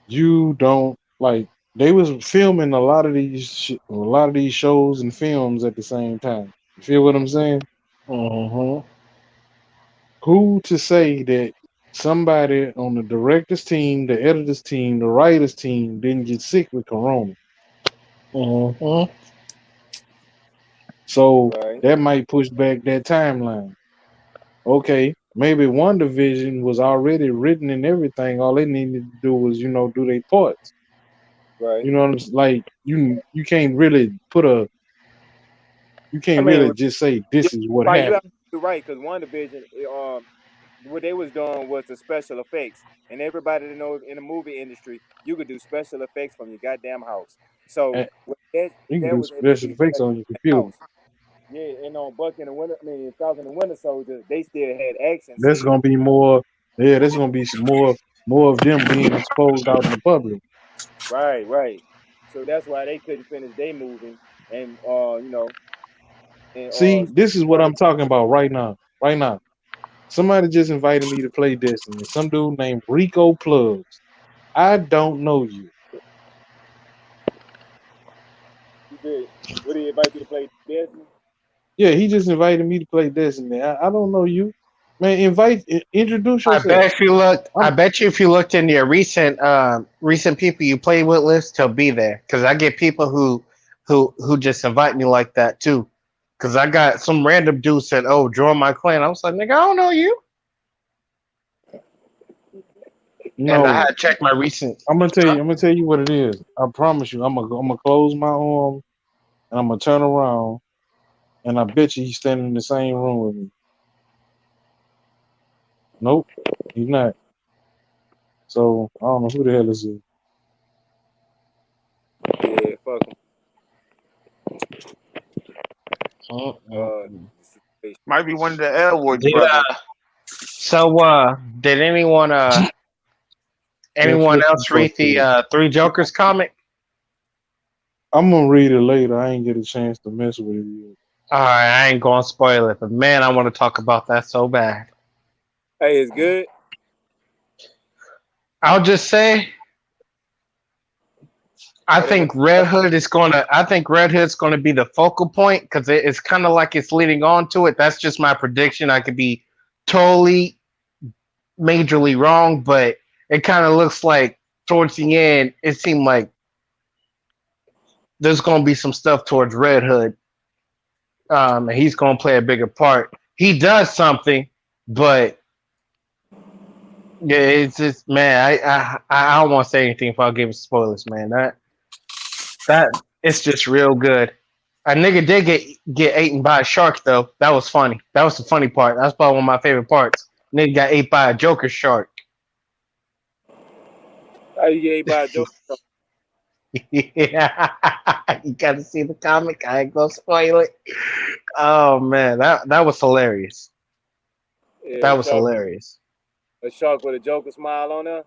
you don't like they was filming a lot of these shows and films at the same time. You feel what I'm saying? Mm-hmm. Who to say that somebody on the director's team, the editor's team, the writer's team didn't get sick with corona? Mm-hmm. So Right, that might push back that timeline. Okay, maybe one division was already written and everything. All they needed to do was, do their parts. right. You know what I'm saying? Like you can't really you I can't mean, really just say yeah, this is what right. happened. You're right because WandaVision, what they was doing was the special effects, and everybody that knows in the movie industry, you could do special effects from your goddamn house. So And that you can that do was able to special be effects done on your in the computer. house. Yeah, and on Buck and the Winter, I mean Falcon and Winter Soldier, they still had action That's scenes. gonna be more. Yeah, there's gonna be some more of them being exposed out in the public. Right, right. So that's why they couldn't finish their movie, and and See, this is what further. I'm talking about right now. Right now, somebody just invited me to play Destiny. Some dude named Rico Plugs. I don't know you. You did. What did he invite you to play Destiny? Yeah, he just invited me to play Destiny. I don't know you, man. Introduce I yourself. bet if you looked. I I'm bet you if you looked in your recent people you played with list, he'll be there. Because I get people who just invite me like that too. Because I got some random dude said, "Oh, join my clan." I was like, "Nigga, I don't know you." And I had no. to check my recent. I'm gonna tell you. I'm gonna tell you what it is. I promise you. I'm gonna close my arm and I'm gonna turn around and I bet you he's standing in the same room with me. Nope, he's not. So I don't know who the hell is he. Yeah, fuck him. Uh, Mm-mm-mm. the situation. Might be one of the Elwood Did brothers. did That anyone flip else book read the is. Three Jokers comic? I'm gonna read it later. I ain't get a chance to mess with it yet. All right, I ain't gonna spoil it, but man, I want to talk about that so bad. Hey, it's good. I'll just say, Oh, they went. I think Red Hood's gonna be the focal point because it's kind of like it's leading on to it. That's just my prediction. I could be totally majorly wrong, but it kind of looks like towards the end, it seemed like there's gonna be some stuff towards Red Hood, and he's gonna play a bigger part. He does something, but Yeah, it's just man. I don't want to say anything if I give spoilers, man. That it's just real good. A nigga did get eaten by a shark though. That was funny. That was the funny part. That's probably one of my favorite parts. Nigga got ate by a Joker shark. How you get by a joke? Yeah, you got to see the comic. I ain't gonna spoil it. Oh man, that was hilarious. Yeah, That was hilarious. a shark with a Joker smile on her.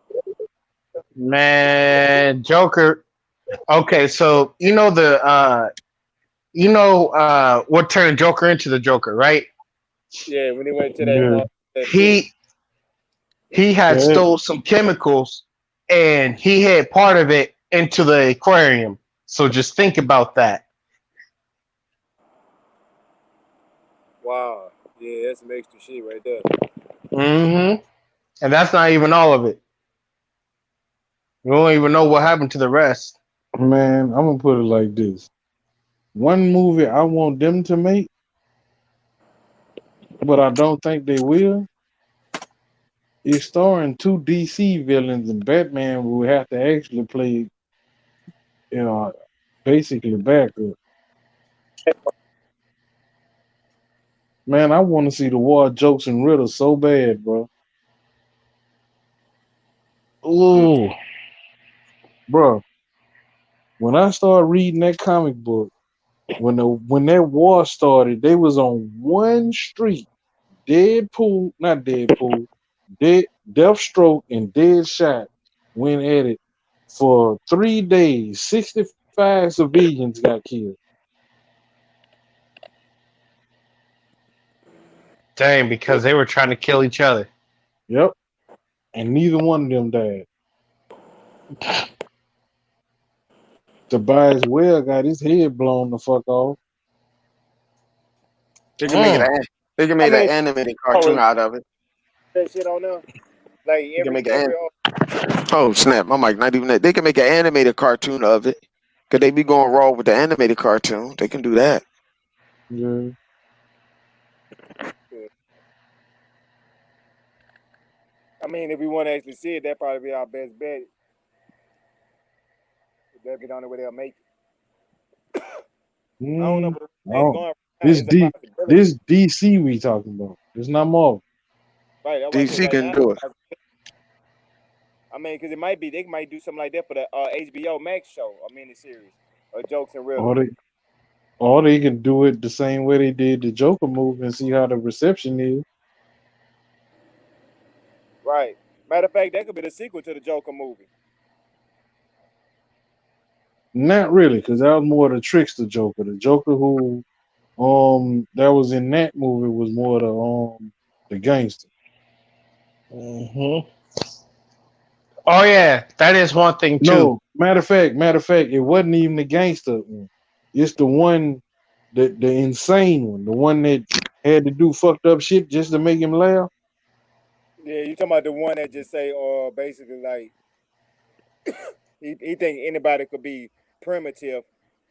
Man, Joker. Okay, so what turned Joker into the Joker, right? Yeah, when he went to Yeah, that pit. He he had yeah, stole some chemicals and he had part of it into the aquarium. So just think about that. Wow. Yeah, that's some extra shit right there. Hmm. And that's not even all of it. We don't even know what happened to the rest. man. I'm gonna put it like this: one movie I want them to make, but I don't think they will. Is starring two DC villains, and Batman will have to actually play, you know, basically backup. Man, I want to see the war jokes and riddles so bad, bro. Ooh. Bro, when I started reading that comic book, when that war started, they was on one street. Deadpool, not Deadpool, Deathstroke and Deadshot went at it for 3 days. 65 civilians got killed. Dang, because they were trying to kill each other. Yep, and neither one of them died. Tobias Well got his head blown the fuck off. They can make it. Mm. They can I make an mean, animated always cartoon out of it. that shit on there. Like They can make every an. Oh snap! My mic not even that. They can make an animated cartoon of it. Could they be going raw with the animated cartoon? They can do that. Yeah. I mean, if we want to actually see it, that probably be our best bet. That'll be the only way they'll make it. I don't know, Mm, but the I way it's don't- going right now, this it's a D possibility. this DC we talking about. It's not Marvel. Right, that's why I say DC right can now. do it. I mean, because they might do something like that for the HBO Max show, a mini series, or jokes and Or riddles. they or they can do it the same way they did the Joker movie and see how the reception is. Right. Matter of fact, that could be the sequel to the Joker movie. Not really, because that was more the trickster Joker. The Joker who that was in that movie was more the gangster. Hmm. Oh yeah, that is one thing too. No, matter of fact, it wasn't even the gangster one. It's the one the insane one, the one that had to do fucked up shit just to make him laugh. Yeah, you talking about the one that just say, or basically like he think anybody could be primitive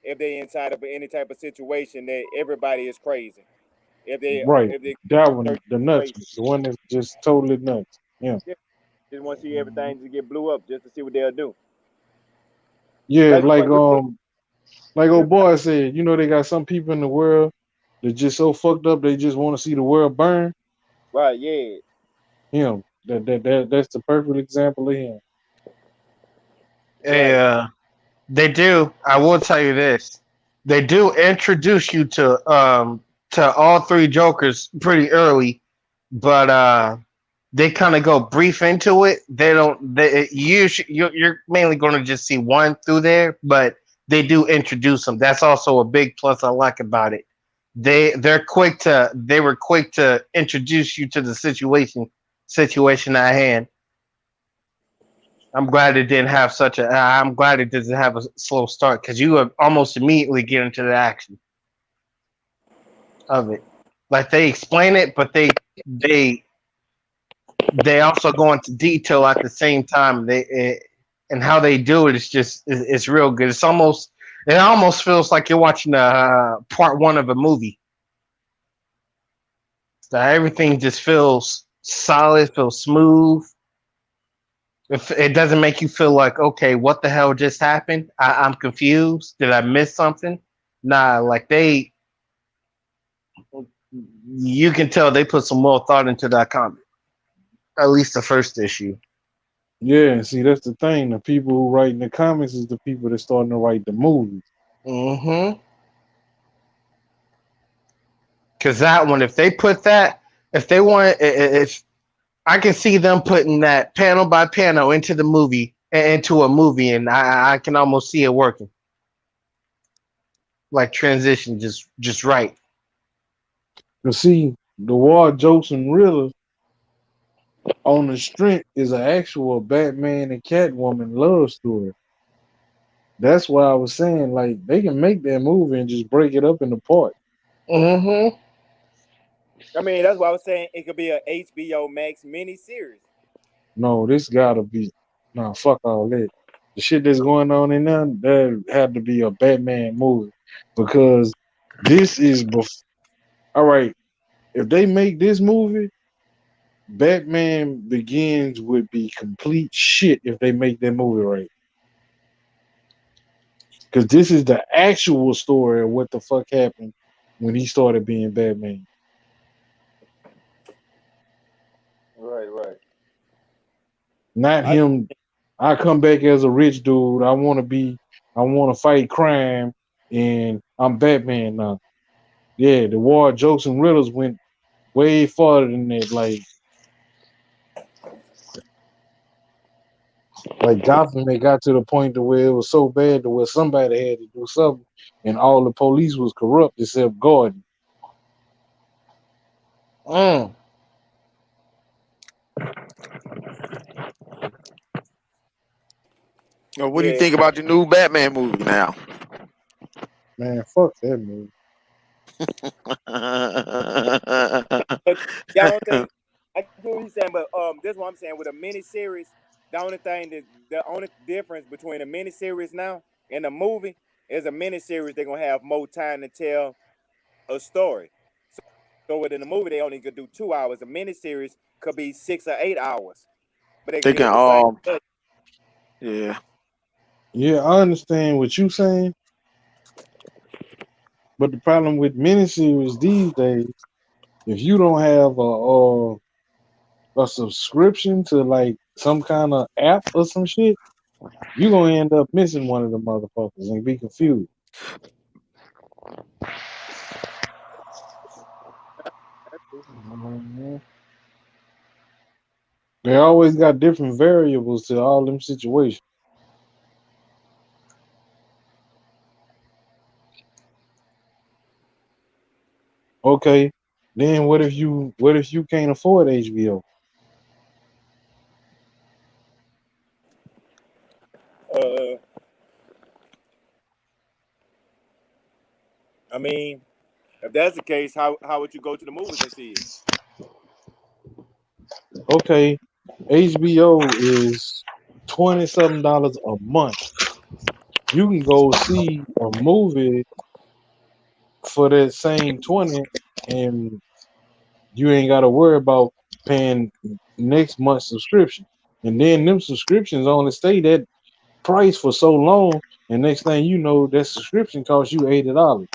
if they inside of any type of situation that everybody is crazy. Right. If they That one, certain the nuts, situation, the one that's just totally nuts. Yeah. yeah, just want to see everything just get blew up just to see what they'll do. Yeah, Like like real old boy said, they got some people in the world that just so fucked up they just want to see the world burn. right, yeah, Him. That's the perfect example of him. right. Yeah, they do. I will tell you this: they do introduce you to all three Jokers pretty early, but they kind of go brief into it. They don't. You're mainly going to just see one through there, but they do introduce them. That's also a big plus I like about it. They were quick to introduce you to the situation at hand. I'm glad it didn't have such a. I'm glad it doesn't have a slow start because you would almost immediately get into the action of it. Like they explain it, but they also go into detail at the same time. And how they do it is just it's real good. It almost feels like you're watching a part one of a movie. So everything just feels solid, feels smooth. If it doesn't make you feel like, okay, what the hell just happened? I'm confused. Did I miss something? Nah, like you can tell they put some more thought into that comic. At least the first issue. Yeah, and see that's the thing. The people who write the comics is the people that's starting to write the movies. Mm-hmm. Because that one, if they put that, if they want, if I can see them putting that panel by panel into the movie, into a movie, and I can almost see it working. Like transition, just right. You see, the war jokes and Riddler on the strength is an actual Batman and Catwoman love story. That's why I was saying like they can make that movie and just break it up into parts. Mm-hmm. I mean, that's why I was saying it could be a HBO Max miniseries. No, this gotta be no fuck all that. The shit that's going on in there, there had to be a Batman movie because this is all right. If they make this movie, Batman Begins would be complete shit if they make that movie right. Because this is the actual story of what the fuck happened when he started being Batman. Right, right. Not I just him. I come back as a rich dude. I want to fight crime, and I'm Batman now. Yeah, the war jokes and riddles went way farther than that. Like Gotham, they got to the point to where it was so bad to where somebody had to do something, and all the police was corrupt except Gordon. Mm. What do you yeah. think about the new Batman movie now? Man, fuck that movie. But y'all don't think I get what you're saying, but this is what I'm saying with a miniseries. The only difference between a miniseries now and a movie is a miniseries they're gonna have more time to tell a story. So within a movie they only could do 2 hours. A miniseries could be 6 or 8 hours, but they They can can have the same. yeah. Yeah, I understand what you saying, but the problem with miniseries these days, if you don't have a subscription to like some kind of app or some shit, you gonna end up missing one of the motherfuckers and be confused. Mhm. They always got different variables to all them situations. Okay, then what if you can't afford HBO? Uh, I mean, if that's the case, how would you go to the movies and see it? Okay, HBO is $20 something a month. You can go see a movie for that same 20 and you ain't gotta worry about paying next month's subscription. And then them subscriptions only stay that price for so long, and next thing you know, that subscription costs you $80.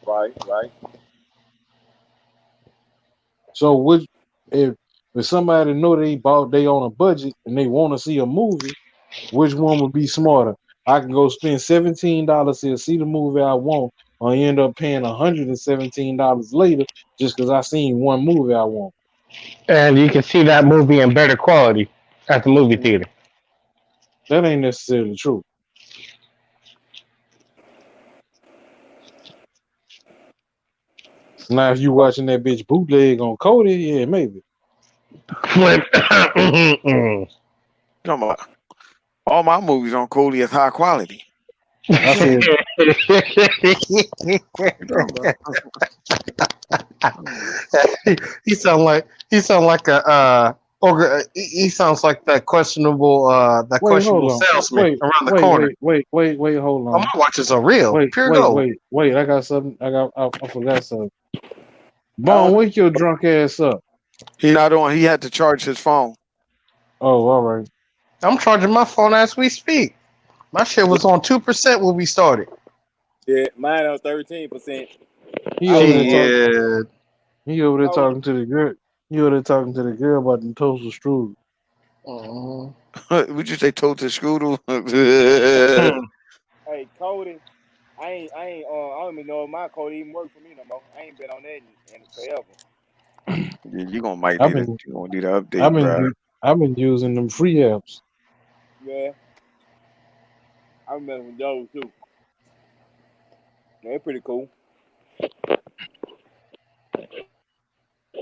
Right, right. So which if somebody know they on a budget and they want to see a movie, which one would be smarter? I can go spend $17 to see the movie I want, or end up paying $117 later just because I seen one movie I want. And you can see that movie in better quality at the movie theater. That ain't necessarily true. Now, if you watching that bitch bootleg on Cody, yeah, maybe. Flip. Come on. All my movies on Cody is high quality. I said, You talking about? he sound like a he sounds like that wait, hold questionable on, salesman around the corner. wait, hold Oh, my on, watches are real, pure gold. wait. I got something. I forgot something. I Bone, don't wake your drunk ass up. He not on. He had to charge his phone. Oh, all right. I'm charging my phone as we speak. My shit was on 2% when we started. Yeah, mine on 13%. He I over was there talking. Shit. He over there oh, talking to the girl. He over there talking to the girl about the toaster strudel. Mhm. Would you say total scooter? Hmm. hey, Cody. I don't even know if my code even work for me no more. I ain't been on that in forever. Yeah, you gonna might I've need it. been, You gonna need an I've update, been, bro. I've been using them free apps. Yeah, I remember those too. Yeah, they're pretty cool.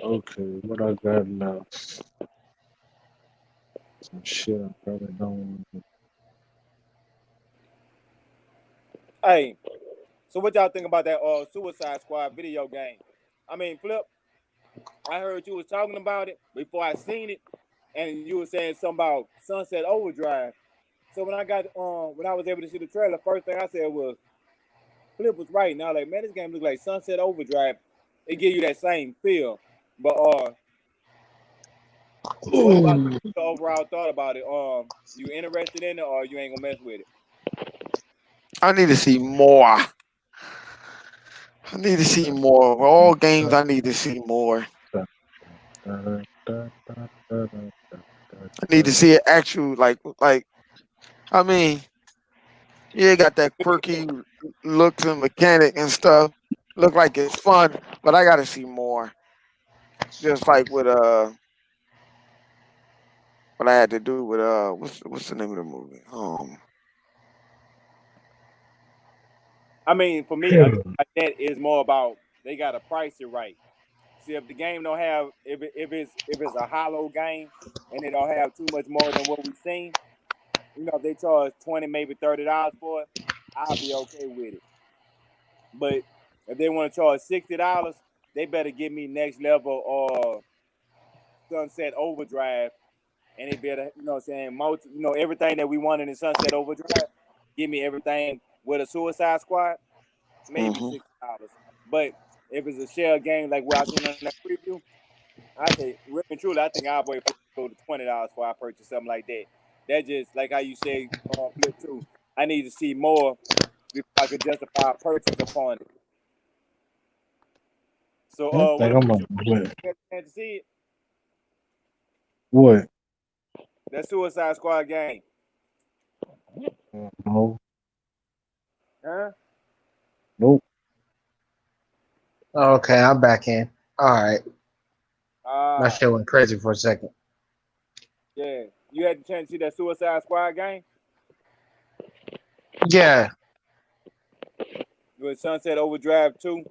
Okay, what I got now? Some shit I probably don't. Hey, so what y'all think about that Suicide Squad video game? I mean, Flip, I heard you was talking about it before I seen it, and you were saying something about Sunset Overdrive. So when I was able to see the trailer, first thing I said was Flip was right. Now like man, this game looks like Sunset Overdrive. It give you that same feel. But what about Ooh. the overall thought about it? You interested in it or you ain't gonna mess with it? I need to see more. I need to see more. For all games, I need to see more. I need to see an actual like. I mean, yeah, it got that quirky looks and mechanic and stuff. Look like it's fun, but I gotta see more. Just like with what I had to do with what's the name of the movie? I mean, for me, a game like that is more about they gotta price it right. See, if the game don't have if it's a hollow game and it don't have too much more than what we've seen, if they charge 20, maybe $30 for it, I'll be okay with it. But if they want to charge $60, they better give me next level or Sunset Overdrive, and it better, what I'm saying, everything that we wanted in Sunset Overdrive. Give me everything with a Suicide Squad, maybe hmm $60. But if it's a shell game like what I seen on that preview, I say, really and truly, I think I'll wait for it to go to $20 before I purchase something like that. That just like how you say, Flip too. I need to see more before I could justify a purchase upon it. So, I what think I'm about gonna you? play. You got a chance to see it? What? That Suicide Squad game, No, huh? nope. Okay, I'm back in. All right. My Ah, shit went crazy for a second. yeah. You had the chance to see that Suicide Squad game Yeah. with Sunset Overdrive 2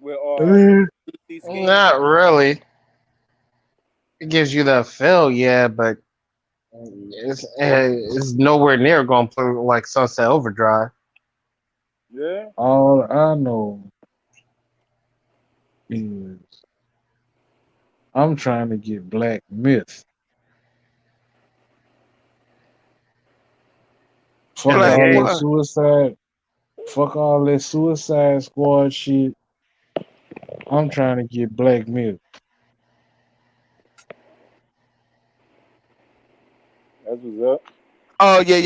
with Eh, DC scheme. Not really. It gives you the feel, yeah, but it's nowhere near going to play like Sunset Overdrive. Yeah. All I know is I'm trying to get Black Myth. Fuck The Black all game. that what? suicide. Fuck all that Suicide Squad shit. I'm trying to get Black Myth. That's what's up. Oh yeah.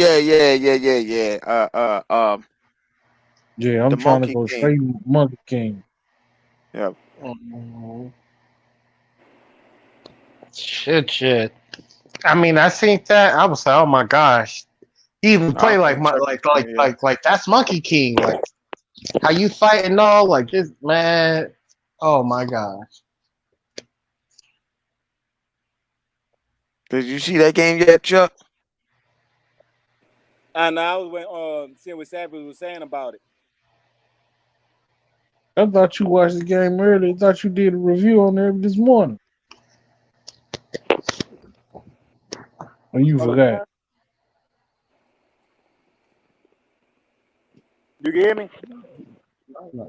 Yeah, The I'm trying to Monkey go King. straight Monkey King. Yeah. Mhm. Shit. I mean, I seen that. I was like, oh my gosh. He even No, I'm play like gonna my check this thing. Yeah. like that's Monkey King. Like how you fight and all. Like this man. Oh my gosh. Did you see that game yet, Chuck? And I was seeing what Savage was saying about it. I thought you watched the game earlier. I thought you did a review on there this morning. Oh, you Oh, forgot. yeah. You can hear me?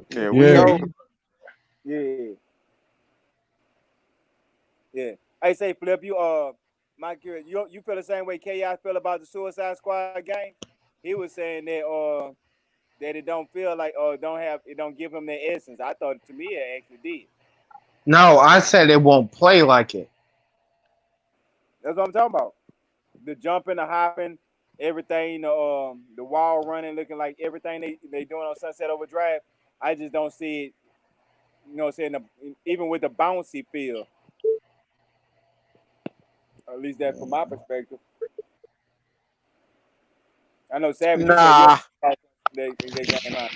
Yeah, we hear Yeah. So you. yeah, yeah. I say Flip, my curious, you feel the same way KI feel about the Suicide Squad game? He was saying that it don't feel like don't give him their essence. I thought to me it actually did. No, I said it won't play like it. That's what I'm talking about. The jumping, the hopping, everything, the wall running, looking like everything they doing on Sunset Overdrive. I just don't see it. You know, what I'm saying even with the bouncy feel, at least that from my perspective. I know Savage, you said you Nah, they game, huh?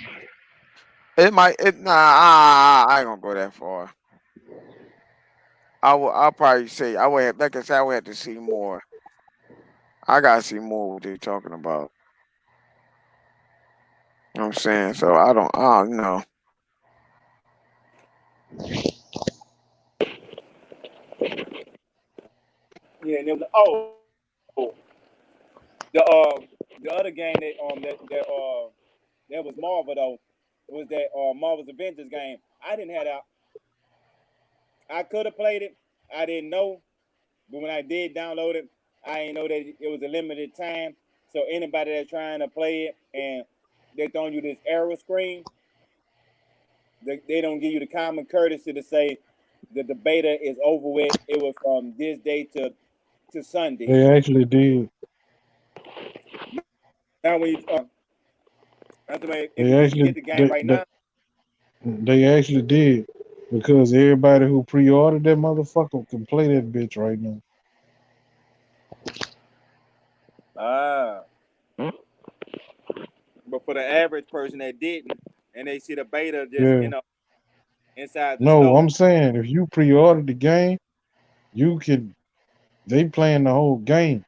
it might. I ain't gonna go that far. I'll probably say I would have, like I said, I would have to see more. I gotta see more what they're talking about. You know what I'm saying? So I don't know. Yeah, and it was the other game that was Marvel though was that Marvel's Avengers game. I didn't have that. I could have played it. I didn't know, but when I did download it, I didn't know that it was a limited time. So anybody that's trying to play it and they're throwing you this error screen, they don't give you the common courtesy to say the beta is over with. It was from this day to Sunday. They actually did. Now when you if They you get actually the game right now, they actually did because everybody who pre-ordered that motherfucker can play that bitch right now. ah, but for the average person that didn't and they see the beta just Yeah. inside the No, store. I'm saying if you pre-ordered the game, you can. They playing the whole game.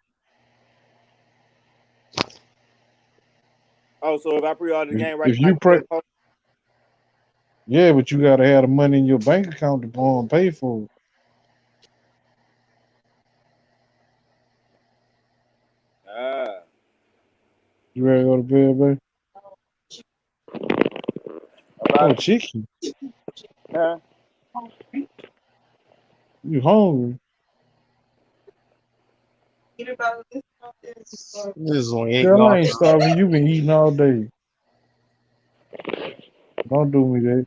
Oh, so if I pre-order the game right If now, I you can play pre, the post. yeah, but you gotta have the money in your bank account to go and pay for it. Ah, You ready to go to bed, baby? about Oh, it. chicken. Huh? You hungry? This one ain't Girl, gonna. I ain't starving. You been eating all day. Don't do me that.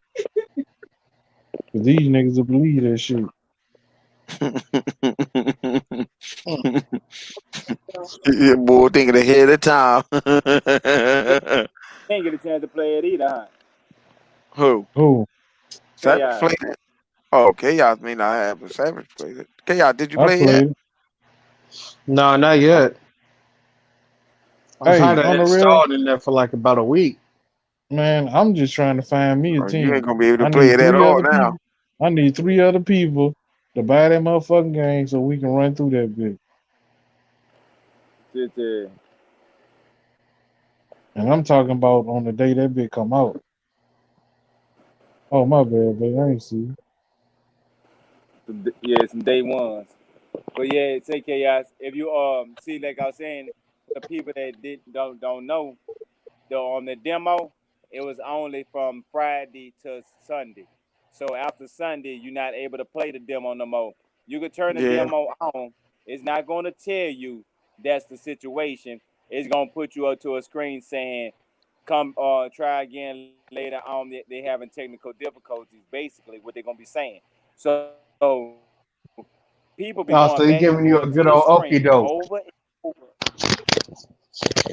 Cause these niggas will believe that shit. Yeah, boy, thinking ahead of time. Didn't get a chance to play it either, huh? Who? Oh, Savage Chaos. played it? Oh, Chaos may not have, but Savage played it. Chaos, did you I play it yet? played it. No, not yet. I've had Hey, it on the real, installed in there for like about a week. man, I'm just trying to find me a Oh, you ain't team. gonna be able to I play need it at three all other now. people. I need three other people to buy that motherfucking game so we can run through that bitch. Shit, yeah. And I'm talking about on the day that bitch come out. Oh my bad, baby. I ain't see. Yeah, some day ones. But yeah, say chaos. If you see, like I was saying, the people that don't know, on the demo, it was only from Friday to Sunday. So after Sunday, you're not able to play the demo no more. You could turn the Yeah. demo on. It's not going to tell you that's the situation. It's going to put you up to a screen saying, "Come, try again later on." They having technical difficulties. Basically, what they're going to be saying. So people be going back and forth Oh, to so this he giving you a screen good old over okey and doke. over.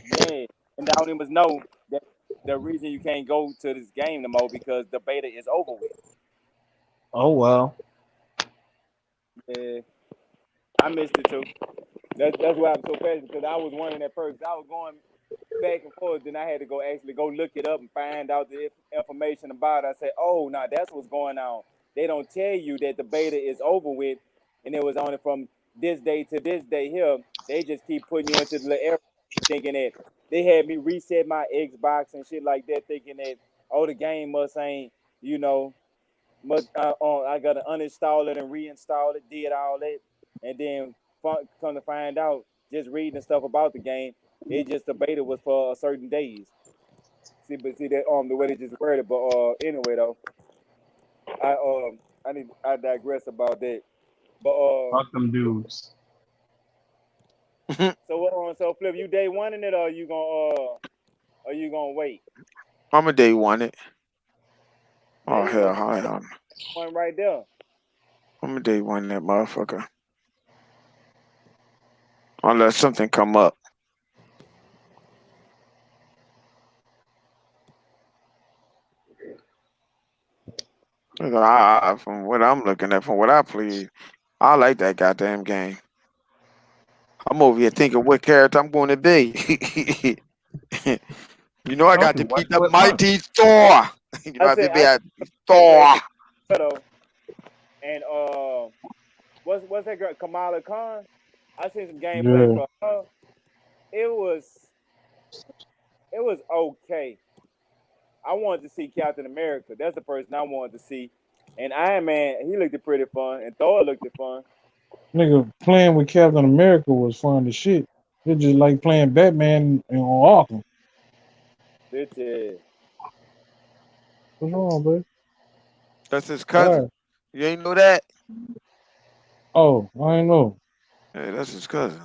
Yeah, and the audience know that the reason you can't go to this game no more because the beta is over with. Oh well. Yeah, I missed it too. That's why I'm so passionate because I was wondering at first. I was going back and forth, then I had to go actually go look it up and find out the information about it. I said, "Oh, now that's what's going on." They don't tell you that the beta is over with, and it was only from this day to this day here. They just keep putting you into the little area, thinking that they had me reset my Xbox and shit like that, thinking that oh the game must ain't you know must I gotta uninstall it and reinstall it, did all that, and then come to find out, just reading stuff about the game, it just the beta was for certain days. See that the way they just worded it, but anyway though, I I digress about that. But Fuck them dudes. so what on so Flip, you day one in it or you gonna wait? I'm a day one it. Oh Day hell, one, hell. one right there. I'm day one that motherfucker. Unless something come up. From what I'm looking at, from what I played, I like that goddamn game. I'm over here thinking what character I'm going to be. You know, I I'll got be to beat watching the with mine. mighty Thor. You know, I I said did be I at said Thor. though, and what's that girl Kamala Khan? I seen some gameplay Yeah, for her. It was it was okay. I wanted to see Captain America. That's the person I wanted to see. And Iron Man, he looked pretty fun, and Thor looked fun. nigga, playing with Captain America was fun as shit. It's just like playing Batman on Arkham. This is What's wrong, bro? That's his cousin. Why? You ain't know that? Oh, I ain't know. Yeah, that's his cousin.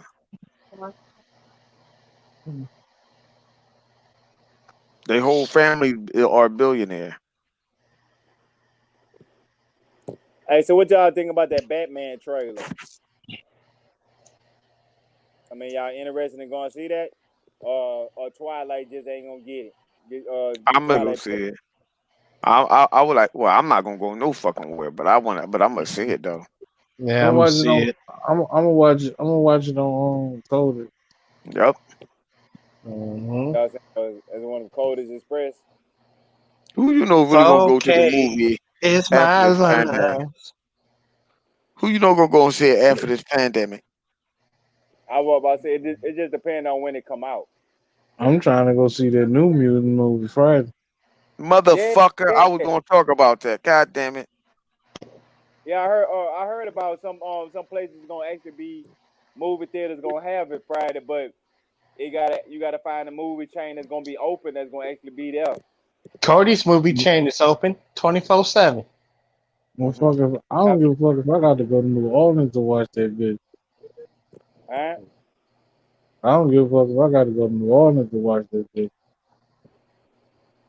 Their whole family are billionaire. Hey, so what y'all think about that Batman trailer? I mean, y'all interested in going to see that? Or Twilight just ain't gonna get it. I'm gonna go Twilight. see it. I would like. Well, I'm not gonna go no fucking where, but I want to. But I'm gonna see it though. Yeah, I'm I'm gonna watching see on. it. I'm gonna watch it. I'm gonna watch it on Coded. Yep. Mm-hmm. Y'all saying as one of the coldest express. Who you know really gonna go to the Okay, movie it's after my this pandemic? love. Who you know gonna go and see it after this pandemic? I was about to say it just depends on when it come out. I'm trying to go see that New Mutant movie Friday. Yeah, Motherfucker, I was yeah, gonna talk about that. God damn it. yeah. I heard about some places gonna actually be movie theaters gonna have it Friday, but you gotta find a movie chain that's gonna be open that's gonna actually be there. Cody's movie chain is open 24/7. Mm-hmm. Motherfucker, I don't give a fuck if I got to go to New Orleans to watch that bitch. All right, I don't give a fuck if I got to go to New Orleans to watch that bitch.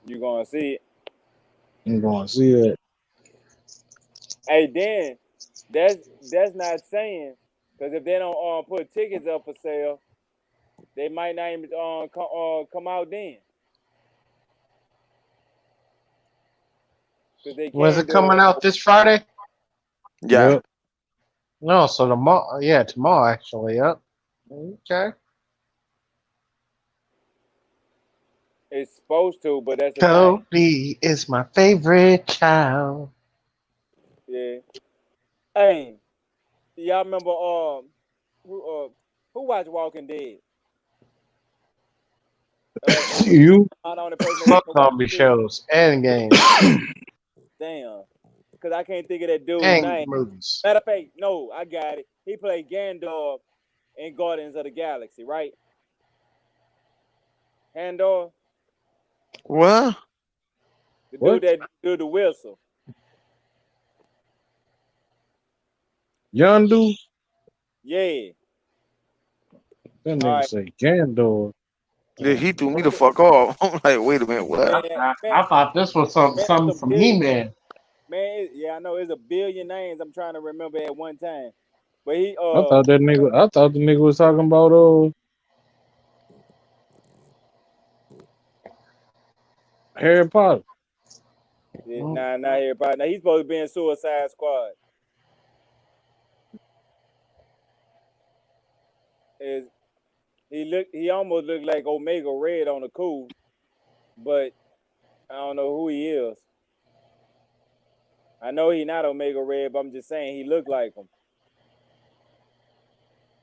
you gonna see it. I'm going to see that. Hey, then that's not saying because if they don't put tickets up for sale, they might not even come out then because they Was can't it do it. coming out this Friday? Yeah. Yep. No, so tomorrow. Yeah, tomorrow actually. Yep. Okay. It's supposed to, but that's the thing. Cody is my favorite child. Yeah. Hey, y'all remember who watched Walking Dead? Who You? not on the person that Fuck watched zombie Walking Dead? shows and games Damn, because I can't think of that dude's and name. movies. Matter of fact, no, I got it. He played Gandalf in Guardians of the Galaxy, right? Handor, What? the dude What? that do the whistle. Yondu? Yeah. That All nigga right. say Gandor. Yeah, he threw me the fuck off. I'm like, wait a minute, what? Man, man, I thought this was man, it's something a from billion. He-Man. Man, yeah, I know it's a billion names I'm trying to remember at one time. But he I thought the nigga was talking about Harry Potter. yeah, nah, not here, but now he's supposed to be in Suicide Squad. Is he almost looked like Omega Red on the cool, but I don't know who he is. I know he not Omega Red, but I'm just saying he looked like him.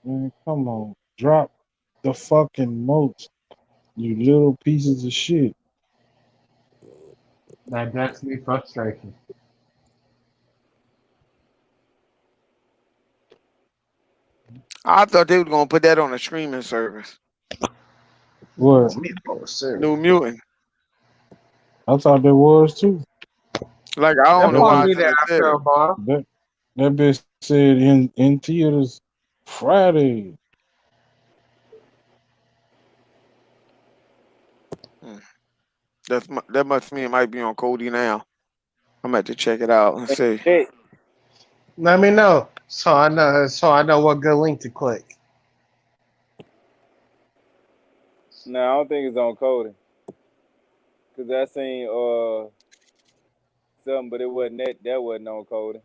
Man, come on. Drop the fucking moats, you little pieces of shit. That gets me frustration. I thought they were gonna put that on a streaming service. What? Meatball cereal. New Mutant. I thought there was too. Like I They'll don't know That why probably bitch, be it's in there the after theater. a while. that, that bitch said in theaters Friday. Hmm. That must mean it might be on Cody now. I'm gonna have to check it out and see. Shit. Let me know. So I know what good link to click. No, I don't think it's on coding. Cause I seen something, but it wasn't that wasn't on coding.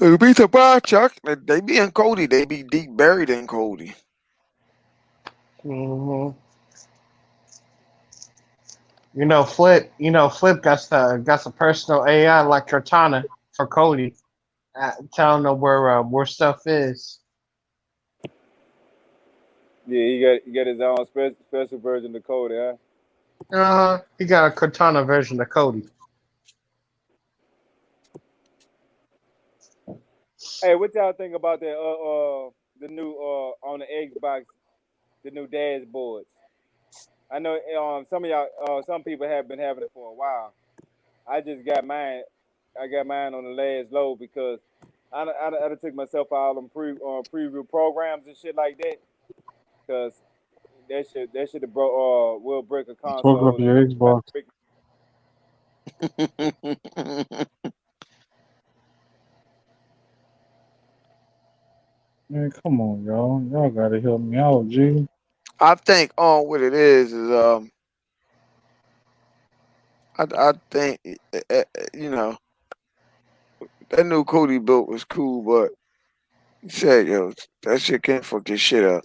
It'll be surprised, Chuck. They be in Cody. They be deep buried in Cody. hmm Flip got some personal AI like Cortana for Cody, telling them where stuff is. Yeah, he got his own special version of coding, huh? He got a Cortana version of Cody. Hey, what y'all think about that? The new on the Xbox, the new dashboards. I know some of y'all, some people have been having it for a while. I just got mine. I got mine on the last load because I done took myself out on preview programs and shit like that. Because that should have will break a Fuck up console and your Xbox. break. Man, come on, y'all. Y'all gotta help me out, G. I think what it is I think you know that new Cody built was cool, but he said yo that shit can't fuck this shit up.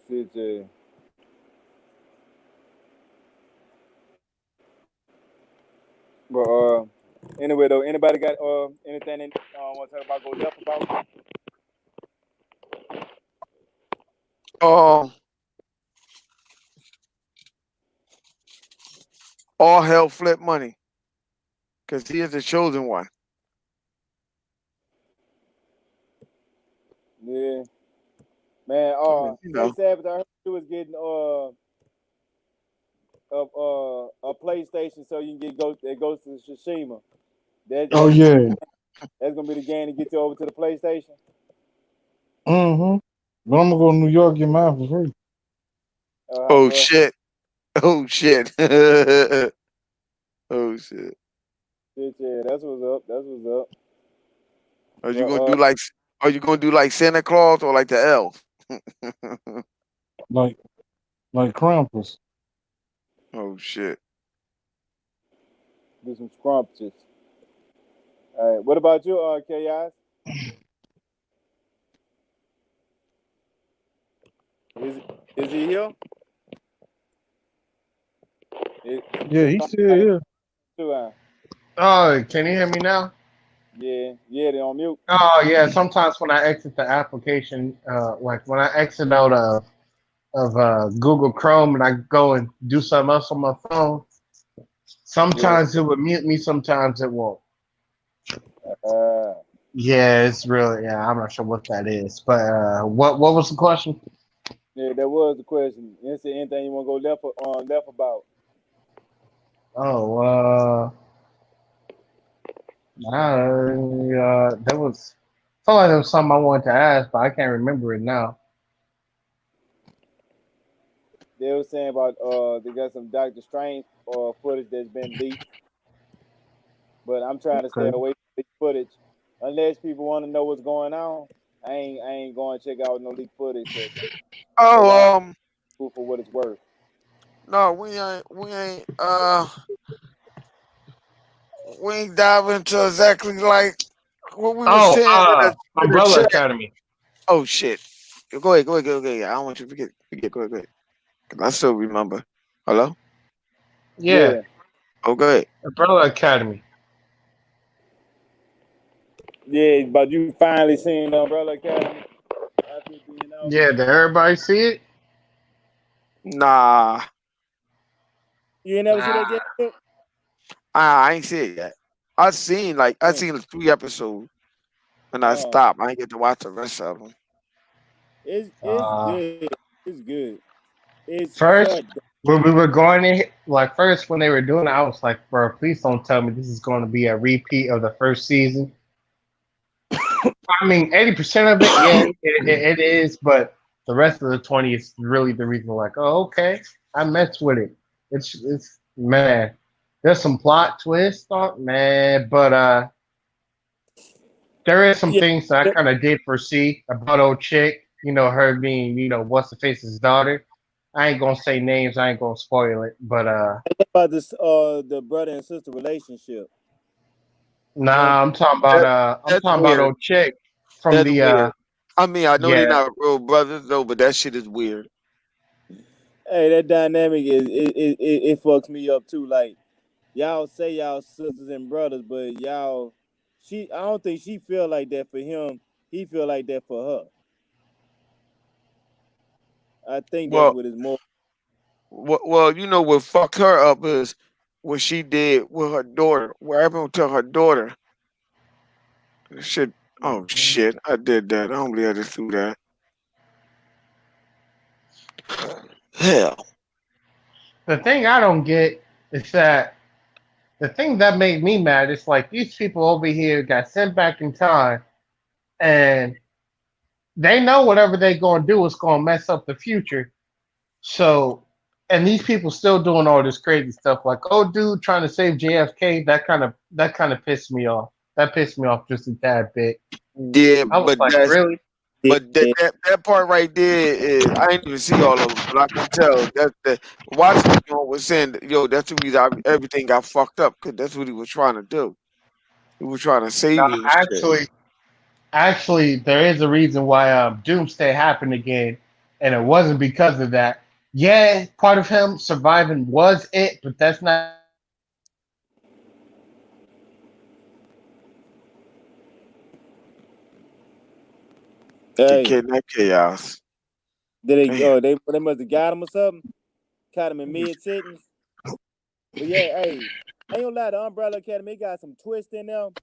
Shit, but anyway though, anybody got anything they want to talk about? Go left about? Um, all hell flip money because he is the chosen one. Yeah, man. I mean, Say Savage, I heard you was getting a PlayStation so you can get Ghost of Tsushima. That Oh that's yeah. that's gonna be the game to get you over to the PlayStation. Mm-hmm. But I'm gonna go to New York get mine for free. oh Well, shit, oh shit, oh shit. shit, yeah, that's what's up. That's what's up. Are you But gonna do like? Are you gonna do like Santa Claus or like the elf? Like like Krampus. oh shit. do some scrumptious. All right. What about you, Chaos? Is is he here? Yeah, His he's phone still got here. too. Oh, can you hear me now? Yeah, they on mute. Oh yeah. Sometimes when I exit the application, like when I exit out of Google Chrome and I go and do something else on my phone, Yeah. sometimes it would mute me, sometimes it won't. Uh, Yeah, it's really yeah. I'm not sure what that is, but what was the question? yeah, that was the question. Is there anything you want to go left about? Oh, there was. Felt like there was something I wanted to ask, but I can't remember it now. They were saying about they got some Doctor Strange footage that's been leaked, but I'm trying to stay Okay. away from leaked footage unless people want to know what's going on. I ain't going to check out no leaked footage because I Oh do for what it's worth. no, we ain't dive into exactly like what we were Oh, saying with the Umbrella chat. Academy. Oh shit. Go ahead. I don't want you to forget. Go ahead. 'Cause I still remember. Hello? Yeah, Yeah, Oh, go ahead. Umbrella Academy. yeah, but you finally seen the Umbrella Academy after it being out. Yeah, did everybody see it? Nah, You ain't never see Nah. that yet? I ain't see it yet. I Mm. seen the 3 episodes and I Uh, stopped. I ain't get to watch the rest of them. it's Uh, good. It's good. It's First, short. when we were going in, like first when they were doing it, I was like, bro, please don't tell me this is going to be a repeat of the first season. I mean, 80% of it, yeah, it is, but the rest of the 20 is really the reason. Like, oh, okay, I messed with it. It's man. There's some plot twists on man, but there is some Yeah, things that I the- kind of did foresee about old chick. You know, her being, what's the face's daughter. I ain't gonna say names. I ain't gonna spoil it. But about this the brother and sister relationship. That nah, That I'm that's talking about weird. old chick from That's the weird. I mean, I know they're yeah. not real brothers though, but that shit is weird. hey, that dynamic it fucks me up too. Like y'all say y'all sisters and brothers, but y'all I don't think she feel like that for him. He feel like that for her. I think that's Well, what it's more. well, you know what fucked her up is what she did with her daughter. What happened to her daughter? Shit. Oh shit! I did that. I don't believe I just threw that. Hell. The thing I don't get is that the thing that made me mad is like these people over here got sent back in time and they know whatever they gonna do is gonna mess up the future. So, and these people still doing all this crazy stuff, like oh, dude, trying to save JFK. That kind of pissed me off. That pissed me off just a tad bit. Yeah, I was but like, that's really? but Yeah, that part right there is I didn't even see all of it, but I can tell that watching the joint was saying, yo, that's the reason everything got fucked up because that's what he was trying to do. He was trying to No, save it and shit. actually, there is a reason why Doomsday happened again, and it wasn't because of that. Yeah, part of him surviving was it, but that's not even the reason why Doomsday happened again. And it wasn't because of that. Yeah, part of him surviving was it, but that's not Get even hey, the kidnapped reason why chaos. Doomsday happened. did they? Damn. They must have got him or something. Caught him in mid sentence. But yeah, hey, ain't gonna lie. The Umbrella Academy got some twist in them.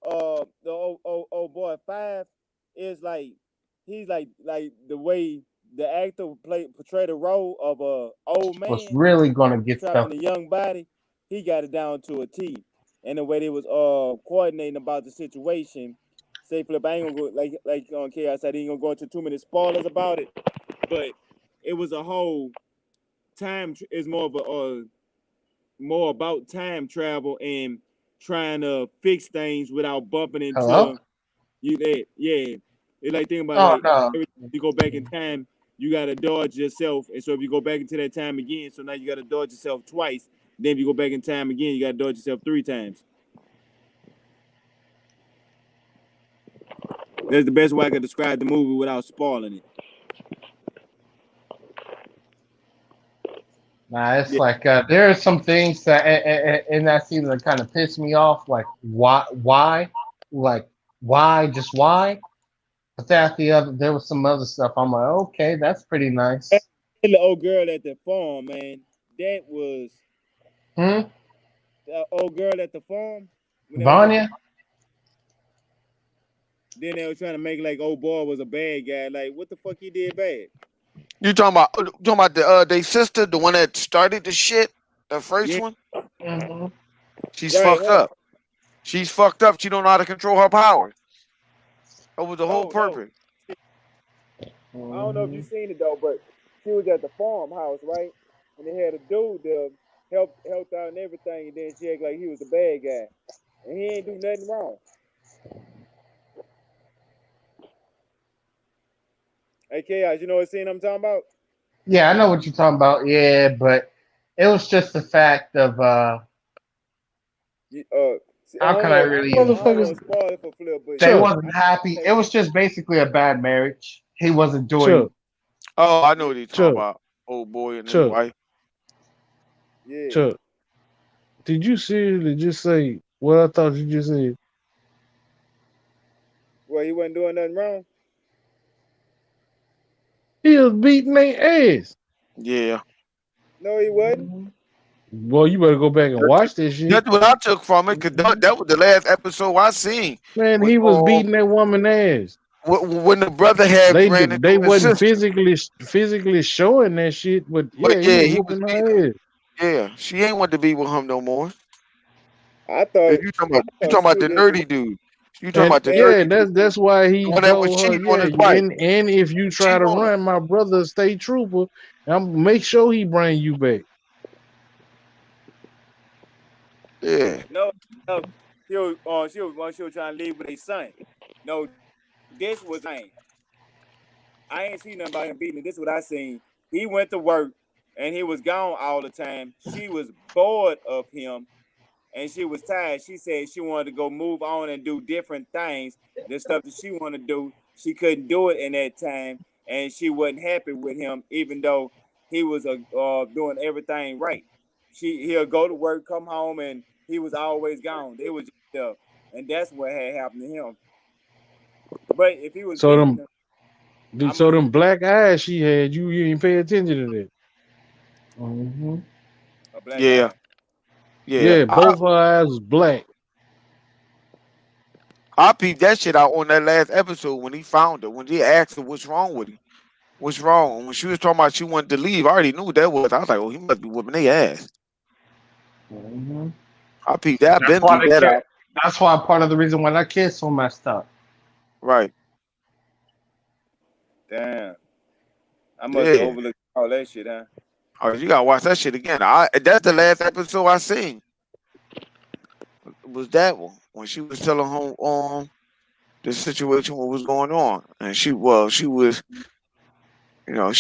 The old boy Five is like he's like the way the actor portrayed the role of a old was man really gonna get trapped stuff. in a young body. He got it down to a T. And the way they was coordinating about the situation. Say Flip, I ain't gonna go like on Chaos said, he ain't gonna go into too many spoilers about it, but it was a whole is more of a more about time travel and trying to fix things without bumping Hello? into you. That yeah, it's like thinking about Oh like no. every time you go back in time, you gotta dodge yourself, and so if you go back into that time again, so now you gotta dodge yourself twice. Then if you go back in time again, you gotta dodge yourself 3 times. That's the best way I could describe the movie without spoiling it. Nah, it's Yeah, like there are some things that in that season that kind of piss me off. Like like just why? But there was some other stuff. I'm like, okay, that's pretty and nice. the old girl at the farm, man, that was Hmm. the old girl at the farm when they was at the. Vanya? Then they were trying to make like old boy was a bad guy. Like, what the fuck he did bad? You talking about the they sister, the one that started the shit, the first Yeah, one? Hmm. She's right, fucked her. up. She's fucked up. She don't know how to control her power. That was the whole No, no. purpose. I don't know if Hmm. you seen it though, but she was at the farmhouse, right? And they had a dude to help out and everything, and then she acted like he was the bad guy, and he ain't do nothing wrong. Hey, Chaos, you know what scene I'm talking about? Yeah, I know what you're talking about. Yeah, but it was just the fact of I how don't can I know. really? I don't Motherfuckers, want to spoil it for Flip, but They Chuck, wasn't I happy. It think, was just basically a bad marriage. He wasn't doing. Chuck, Oh, I know yeah, what he's talking Chuck, about. Old boy and his Chuck, wife. yeah. Chuck. Did you seriously just say what I thought you just said? Well, he wasn't doing nothing wrong. He was beating their ass. Yeah. No, he wasn't. Boy, you better go back and That's, watch this shit. that's what I took from it, because that was the last episode I seen. Man, Was he was beating that woman ass. when the brother had ran They into his wasn't sister. physically showing that shit, but But yeah, he yeah, was he was whooping beating her. her ass. Yeah, she ain't want to be with him no more. I And thought, I you thought talking she about was the just nerdy dude. You talking And about the mad. yeah, nerdy dude, that's why the he one that was told her, cheating on yeah, his wife. and if you try Cheat to on her. run, my brother, state trooper, I'm make sure he bring you back. Yeah. No, no, she was trying to leave with a son. No, this was thing. I ain't seen nothing about him beating it. This is what I seen. He went to work and he was gone all the time. She was bored of him and she was tired. She said she wanted to go move on and do different things. The stuff that she wanted to do, she couldn't do it in that time, and she wasn't happy with him, even though he was doing everything right. He'll go to work, come home, and he was always gone. It was just and that's what had happened to him. But if he was So beating them, her, I so must them black eyes she had, you ain't pay attention to that. Mm-hmm. a black Yeah. eye. Yeah. Yeah, I both her eyes was black. I peeped that shit out on that last episode when he found her. When he asked her what's wrong with him. What's wrong? When she was talking about she wanted to leave, I already knew what that was. I was like, oh, he must be whooping their ass. Mm-hmm. I peeped that. I That's been why peeped the that kid. out. That's why part of the reason why that kid's so messed up. Right. Damn, I must have Yeah. overlooked all that shit, huh? Oh, you gotta watch that shit again. That's the last episode I seen. Was that one when she was telling him the situation what was going on, and she was she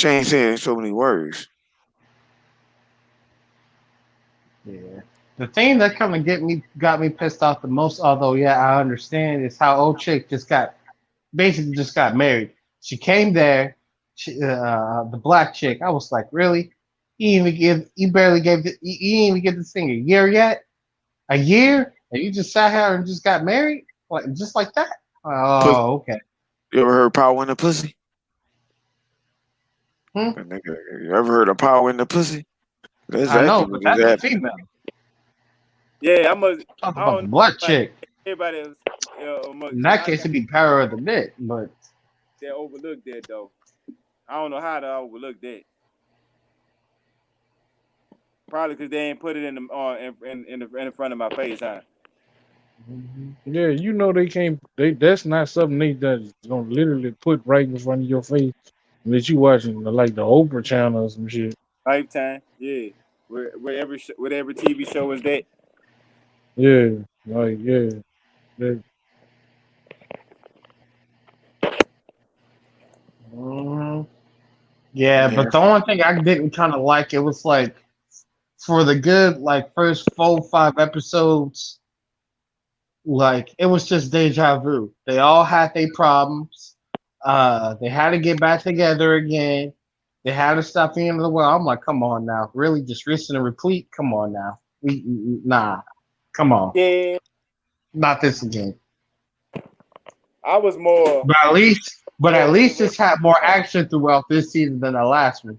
ain't saying so many words. Yeah. The thing that kind of got me pissed off the most, although yeah, I understand, is how old chick basically just got married. She came there, the black chick. I was like, really? You barely gave, you didn't even get this thing a year yet. A year, and you just sat here and just got married, like just like that. Pussy. Oh, okay. You ever heard power in the pussy? Hmm? That nigga, you ever heard of power in the pussy? That's I exactly know, what but just that's a happened. female. Yeah, I must. Talk I about don't the know black about chick. everybody else. In Cause that I case, think it'd be power of the bit, but they overlooked that though. I don't know how to overlook that. Probably because they ain't put it in the in front of my face, huh? Mhm. Yeah, you know they can't. That's not something they that's gonna literally put right in front of your face unless you watching like the Oprah channel or some shit. Lifetime, yeah. Whatever TV show is that? Yeah, like yeah, that, Mhm. Yeah, Yeah. but the only thing I didn't kind of like, it was like for the good like first 4 5 episodes, like it was just deja vu. They all had their problems. They had to get back together again. They had to stop the end of the world. I'm like, come on now, really, just rinse and repeat. Come on now, nah, come on, Yeah, not this again. I was more But at least interested. this had more action throughout this season than the last one.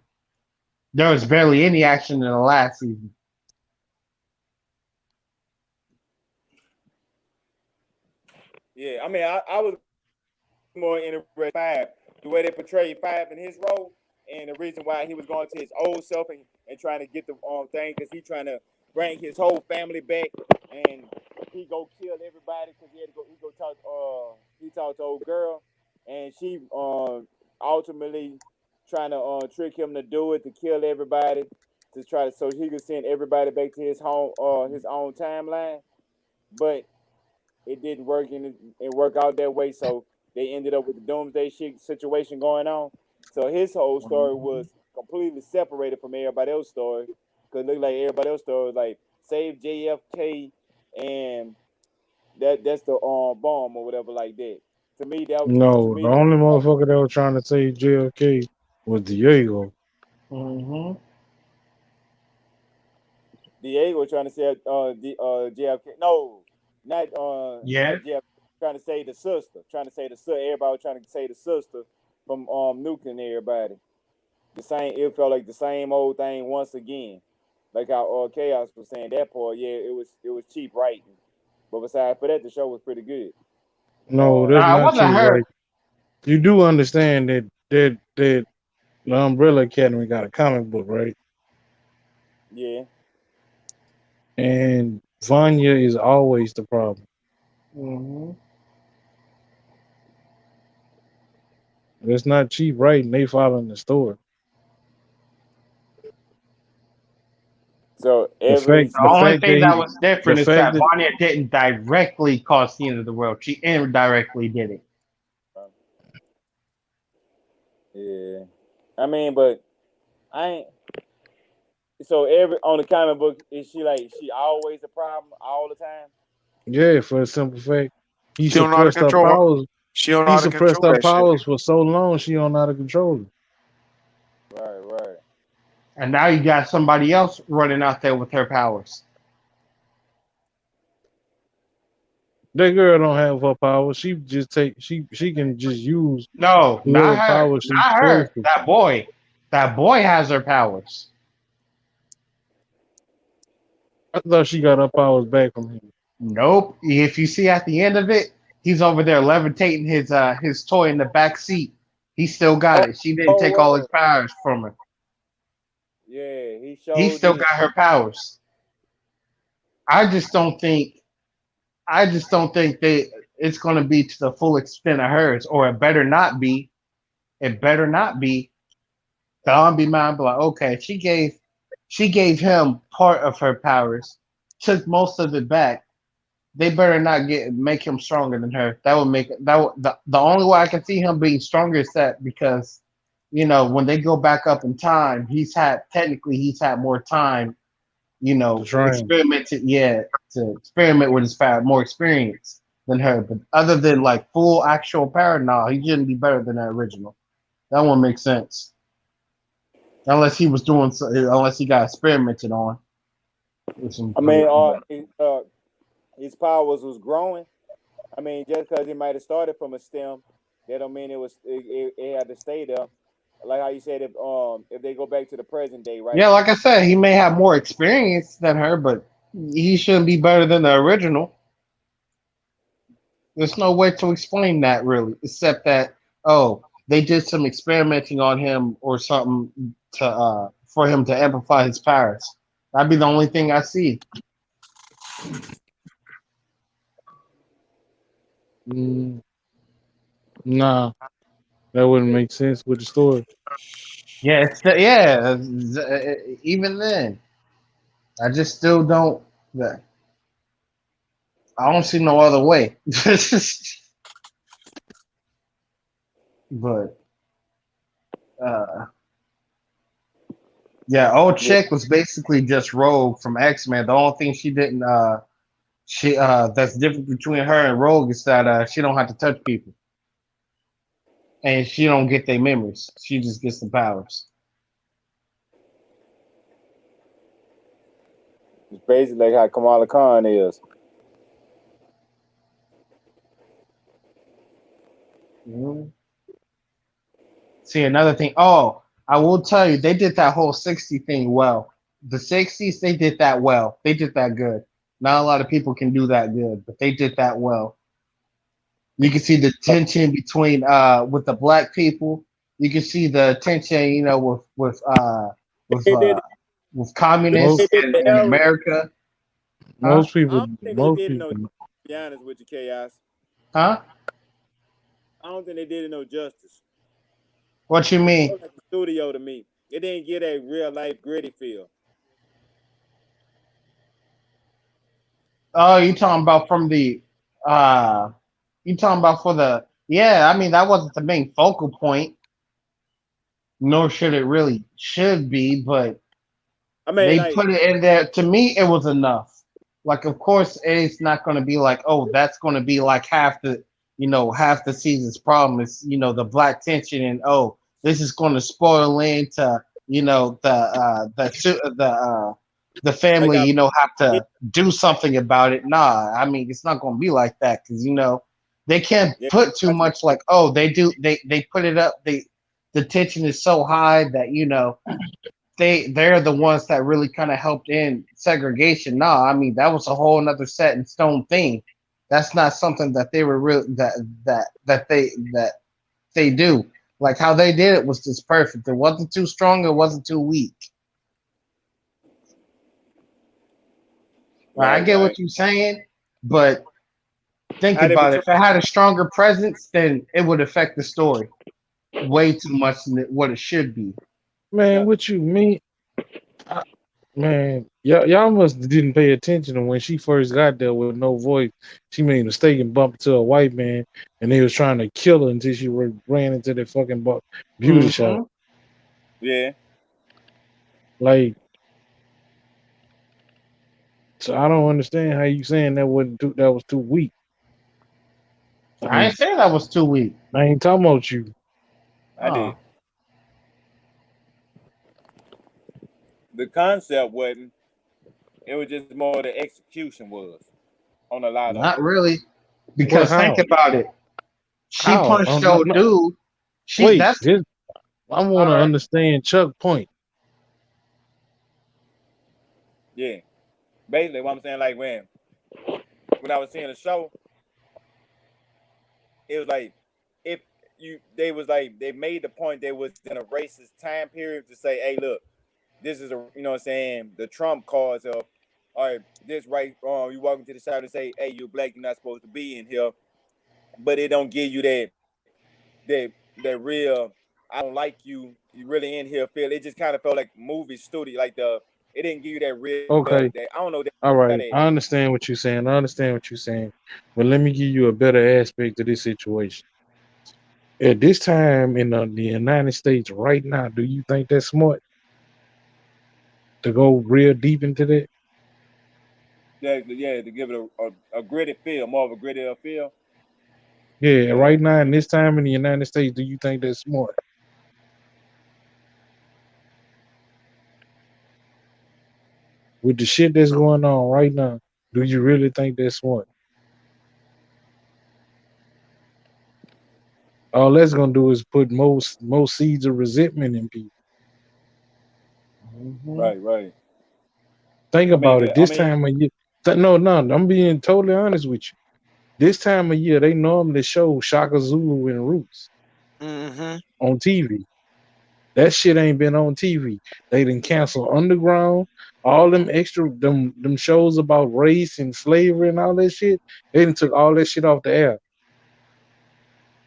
There was barely any action in the last season. Yeah, I mean, I was more interested in Five, the way they portrayed Five in his role, and the reason why he was going to his old self and trying to get the thing because he trying to bring his whole family back, and he go kill everybody because he had to go. He go talk. He talked to old girl, and she ultimately trying to trick him to do it to kill everybody to try to so he could send everybody back to his home his own timeline, but it didn't work and it work out that way. So they ended up with the doomsday shit situation going on. So his whole story was completely separated from everybody else's story. Cause it looked like everybody else's story was like save JFK and that's the bomb or whatever like that. To me to no, the me only motherfucker that was trying to save JFK was Diego. Mm-hmm. Diego trying to say the JFK. No, Yeah. not JFK. Trying to say the sister. Trying to say the sister. Everybody was trying to say the sister from nuking everybody. The same. It felt like the same old thing once again. Like how Chaos was saying that part. Yeah, it was cheap writing. But besides for that, the show was pretty good. No, Uh, that's I not wasn't true, hurt. right? You do understand that the Umbrella Academy got a comic book, right? yeah. And Vanya is always the problem. Mm-hmm. It's not cheap writing. They following the story. So The every fact, The the only fact that thing that he, was the different is fact that that Vanya didn't directly cause the end of the world. She indirectly did it. yeah, I mean, but I ain't. So every on the comic book, is she like she always a problem all the time? yeah, for the simple fact, he She don't know how to suppressed her control her. powers. She don't know He how to suppressed control her that shit. powers for so long. She don't know how to control it. Right, right. And now you got somebody else running out there with her powers. That girl don't have her powers. She just take. She can just use No, not whoever her. power she's Not supposed her. to. That boy. That boy has her powers. I thought she got her powers back from him. Nope. If you see at the end of it, he's over there levitating his toy in the back seat. He still got Oh, it. She didn't oh, take all his powers from her. yeah, he He showed still did. got her powers. I just don't think I just don't think it's gonna be to the full extent of hers, or it better not be. It better not be. So I'll be mine, be like, okay, she gave him part of her powers, took most of it back. They better not make him stronger than her. That would make that would, the only way I can see him being stronger is that because when they go back up in time, he's had more time, To train. experimented, yeah, to experiment with his power, more experience than her. But other than like full actual power, no, he shouldn't be better than the original. That won't make sense unless he was doing unless he got experimented on with some. I mean, his powers was growing. I mean, just because it might have started from a stem, that don't mean it had to stay there. Like how you said, if they go back to the present day, right? Yeah, like I said, he may have more experience than her, but he shouldn't be better than the original. There's no way to explain that really, except that they did some experimenting on him or something to for him to amplify his powers. That'd be the only thing I see. Mm, nah, that wouldn't make sense with the story. Yeah, even then, I just still don't. I don't see no other way. But uh, yeah, old Yeah, chick was basically just Rogue from X Men. The only thing she didn't she that's different between her and Rogue is that she don't have to touch people and she don't get their memories. She just gets the powers. it's basically like how Kamala Khan is. Mhm. See another thing. Oh, I will tell you, they did that whole 60 thing well. The 60s, they did that well. They did that good. Not a lot of people can do that good, but they did that well. You can see the tension between with the black people. You can see the tension, with They did. with They communists Most did the in era. America. Huh? most people I don't think they most did it. No, to people be honest with you, chaos. Huh? I don't think they did it no justice. What you It mean? felt like a studio to me. It didn't get a real life gritty feel. Oh, you talking about from the uh you talking about for the yeah, I mean that wasn't the main focal point, nor should be, but I mean, they like put it in there. To me, it was enough. Like, of course, it's not going to be like, oh, that's going to be like half the season's problem is, the black tension and this is going to spoil into, the like family, I, have to do something about it. Nah, I mean, it's not going to be like that because they can't yeah, put too I see. much. Like, oh, they put it up. The tension is so high that they're the ones that really kind of helped in segregation. Nah, I mean that was a whole another set in stone thing. That's not something that they were real that they do. Like how they did it was just perfect. It wasn't too strong. It wasn't too weak. Like, I Right, get right. what you're saying, but think How they about it. portray? If it had a stronger presence, then it would affect the story way too much than what it should be. man, Yeah, what you mean? I, Man, y'all must didn't pay attention to when she first got there with no voice. She made a mistake and bumped into a white man, and they was trying to kill her until she ran into the fucking beauty shop. Mm-hmm. Yeah. Like, so I don't understand how you saying that was too weak. I I mean, ain't saying that was too weak. I ain't talking about you. I did. Oh, The concept wasn't. It was just more the execution was on a lot of not it. really. Well, Because think how? about it. She How? punched No, old no, dude. She wait. that's I want all to right. understand Chuck point. Yeah. Basically, what I'm saying, like when I was seeing the show, it was like if they was like they made the point they was in a racist time period to say, hey, look, this is a what I'm saying, the Trump cause of all right, this right you walk into the shop and say, hey, you're black, you're not supposed to be in here, but it don't give you that that real I don't like you really in here feel. It just kind of felt like movie studio, like the it didn't give you that real Okay. that I don't know All that right. I understand what you're saying. I understand what you're saying. But let me give you a better aspect of this situation. At this time in the United States right now, do you think that's smart to go real deep into that? yeah to give it a gritty feel, more of a gritty feel. Yeah, Yeah. right now in this time in the United States, do you think that's smart? With the shit that's going on right now, do you really think that's smart? All that's gonna do is put most seeds of resentment in people. Mm-hmm. Right. Think I mean, about it. This time of year, no, I'm being totally honest with you. This time of year, they normally show Shaka Zulu and Roots Mm-hmm. on TV. That shit ain't been on TV. They didn't cancel Underground, all them extra them shows about race and slavery and all that shit. They done took all that shit off the air.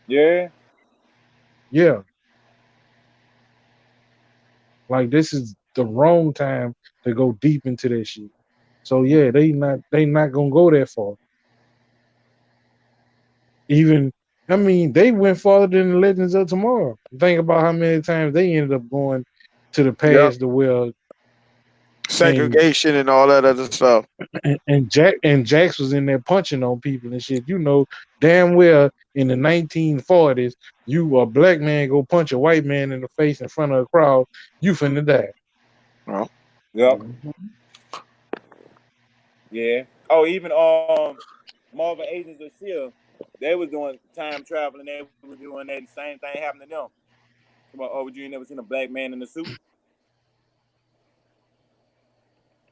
yeah, Yeah, like this is the wrong time to go deep into that shit. So yeah, they not gonna go that far. Even I mean, they went farther than the Legends of Tomorrow. Think about how many times they ended up going to the Yep. past, the well, and Segregation and all that other stuff. and Jax was in there punching on people and shit. You know damn well in the 1940s, you a black man go punch a white man in the face in front of a crowd, you finna die. Well, yep, Mm-hmm. yeah. Oh, even Marvel Agents of Shield, they was doing time travel and they were doing that same thing happened to them. Come on, oh, would you ain't never seen a black man in a suit?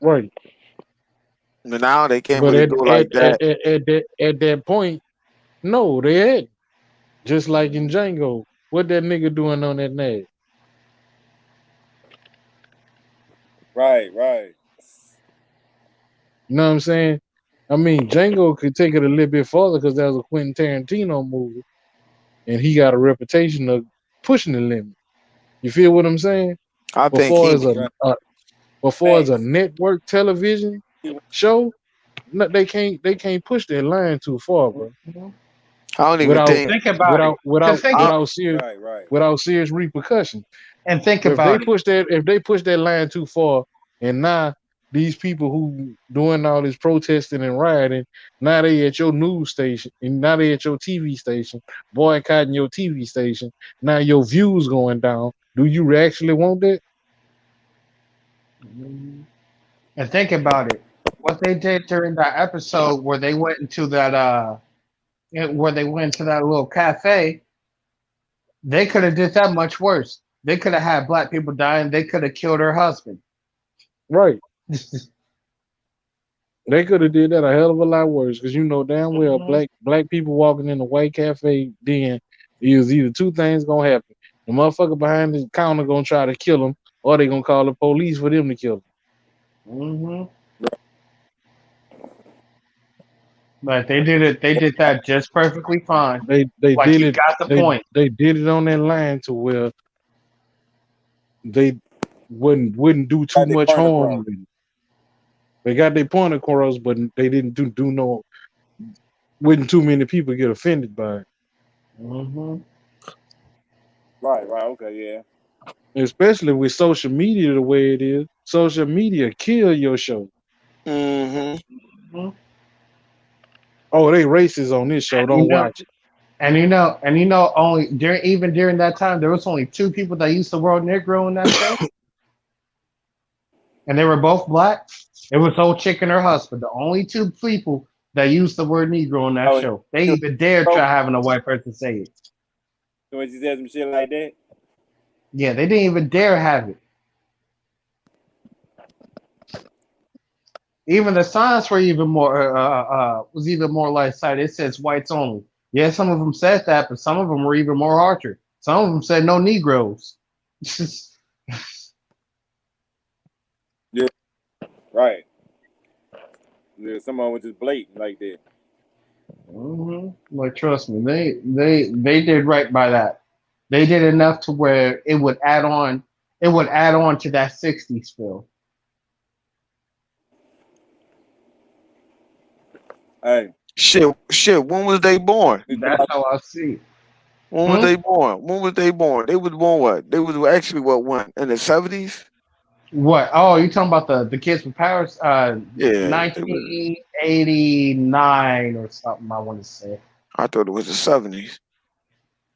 Right. now they can't But really do it like that. at that point, no, they had just like in Django. What that nigga doing on that nag? Right. You know what I'm saying? I mean, Django could take it a little bit further because that was a Quentin Tarantino movie, and he got a reputation of pushing the limit. You feel what I'm saying? I think Before he as was. a before as a Facts. network television show, no, they can't push that line too far, bro. Mm-hmm. I don't even Without think. Think about it. Cause think I, Right. without serious repercussions. and think But about it. if they push that line too far, and now these people who doing all this protesting and rioting, now they at your news station, and now they at your TV station, boycotting your TV station. Now your views going down. Do you actually want that? Mhm. And think about it. What they did during that episode where they went into that where they went to that little cafe, they could have did that much worse. They could have had black people dying. They could have killed her husband. Right. They could have did that a hell of a lot worse because you know damn well Hmm. black people walking in a white cafe, then is either two things gonna happen. The motherfucker behind the counter gonna try to kill them, or they gonna call the police for them to kill them. Hmm. But they did it. They did that just perfectly fine. They Like did you it got the they point. they did it on that line to where they wouldn't do too Got their much point harm across. with it. They got their point across, but they didn't do no. Wouldn't too many people get offended by it, Mm-hmm. Right, right, okay, especially with social media the way it is. Social media kill your show. Mm-hmm. Mm-hmm. Oh, they racist on this show. And you Don't know, watch it. only during that time, there was only two people that used the word Negro in that show, and they were both black. It was old chick and her husband, the only two people that used the word Negro in that yeah. show. They even dared Oh, try having a white person say it. when she said some shit like that. Yeah, they didn't even dare have it. Even the signs were even more was even more light-sided. It says whites only. Yeah, some of them said that, but some of them were even more harsher. Some of them said no Negroes. Yeah, right. Yeah, some of them was just blatant like that. Like trust me, they did right by that. They did enough to where it would add on. It would add on to that '60s feel. Hey, Shit. When was they born? you That's how I see it. When was Hmm? they born? When was they born? They was born what? They was actually what one in the 70s? What? Oh, you talking about the kids with powers? Yeah, they was. 1989 or something. I want to say I thought it was the 70s.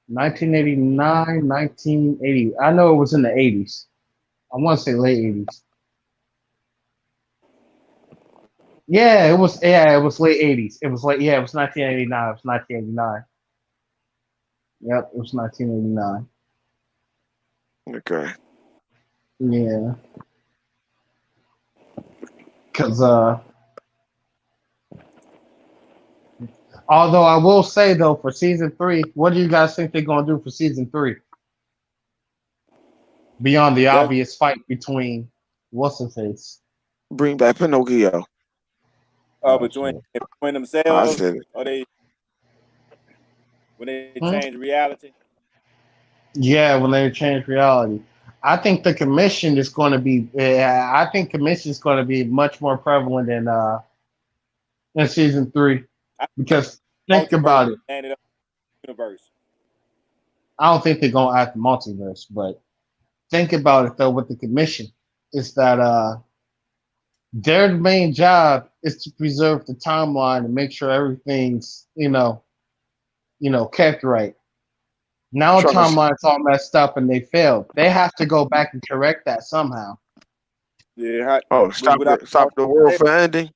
1989, 1980. I know it was in the 80s. I want to say late 80s. Yeah, it was. Yeah, it was late 80s. It was late. Yeah, it was 1989. It was 1989. Yep, it was 1989. Okay. Yeah, because although I will say though, for season three, what do you guys think they're gonna do for season three? Beyond the that obvious fight between what's his face? Bring back Pinocchio. Oh between shit. I themselves said it. or they when they Hmm? change reality. Yeah, when they change reality, I think the commission is going to be. I think commission is going to be much more prevalent in season three I think because think multiverse about it. landed up universe. I don't think they're going to add the multiverse, but think about it though. With the commission, is that their main job is to preserve the timeline and make sure everything's kept right. Now Trying to timeline's all messed up and they failed. They have to go back and correct that somehow. Yeah, how, stop without the stop the world from ending.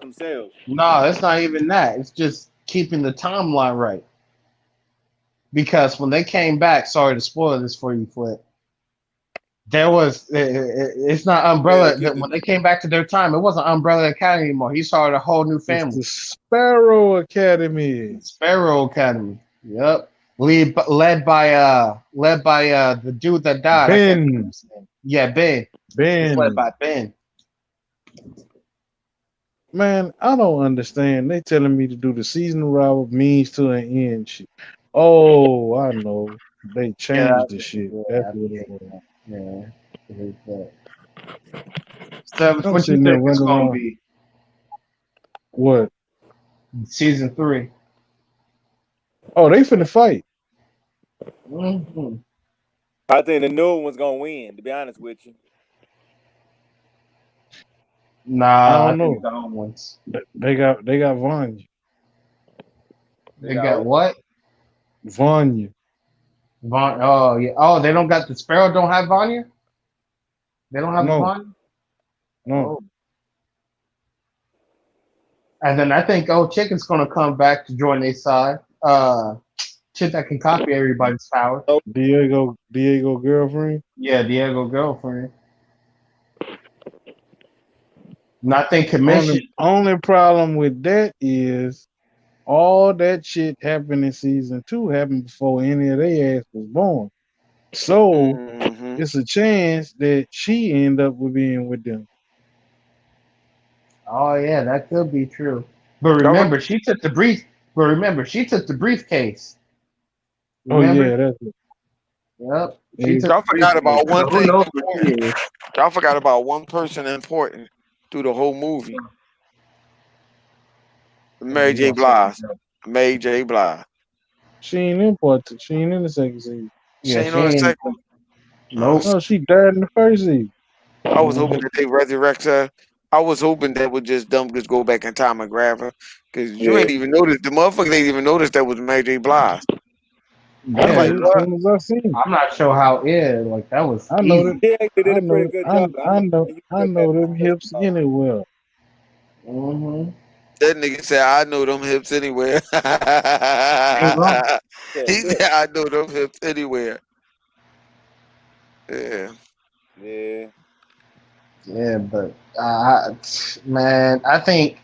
themselves. No, it's not even that. It's just keeping the timeline right. Because when they came back, sorry to spoil this for you, Flip. There was it's not Yeah, they Umbrella. keep When the they came back to their time, it wasn't Umbrella Academy anymore. He started a whole new It's family, the Sparrow Academy. Sparrow Academy. Yep, led by the dude that died. I can't think of Ben. his name. Yeah, Ben. It's led Ben. by Ben. Man, I don't understand. They telling me to do the seasonal rival means to an end shit. Oh, I know. They Yeah, changed the shit. That's yeah, what it was. yeah. I hate that. So, I'm what you sitting there think it's running gonna around. be What? season three? Oh, they finna fight. Mm-hmm. I think the new one's gonna win, to be honest with you. I Nah, I don't think know. the old ones. They got Vanya. They They got got who? what? Vanya. Oh yeah. Oh, they don't got the Sparrow. Don't have Vanya. They don't have a No, Vanya. no. Oh, and then I think Old Chicken's gonna come back to join their side. Chick that can copy everybody's power. Oh, Diego girlfriend. Yeah, Diego girlfriend. And I think commission. Only problem with that is all that shit happened in season two happened before any of their ass was born. So Mm-hmm. it's a chance that she end up with being with them. Oh yeah, that could be true. But That was remember, she took the brief. But remember, she took the briefcase. Oh Remember? yeah, that's it. Yep. She Is took Y'all the forgot preseason. about one So who thing knows what she important. is? Y'all forgot about one person important through the whole movie. Mary You J. gonna say Blige. no. Mary J. Blige. she ain't important? She ain't in the second season. She Yeah, ain't she on the ain't. second. Nope. No, she died in the first season. I was hoping Mhm. that they resurrect her. I was hoping that would just go back in time and grab her. Cause you Yeah, ain't even noticed the motherfucker ain't even noticed that was Mary J. Blige. I I was Yeah, like, did as what? soon as I seen it. I'm not sure how. Yeah, like that was I know that. easy. he actually did I a pretty know. good job. I'm you I look at know it them hips from anywhere. Mm-hmm. That nigga said, I know them hips anywhere. Ain't wrong. He yeah, said, I know them hips anywhere. Yeah. yeah, Yeah, but man, I think,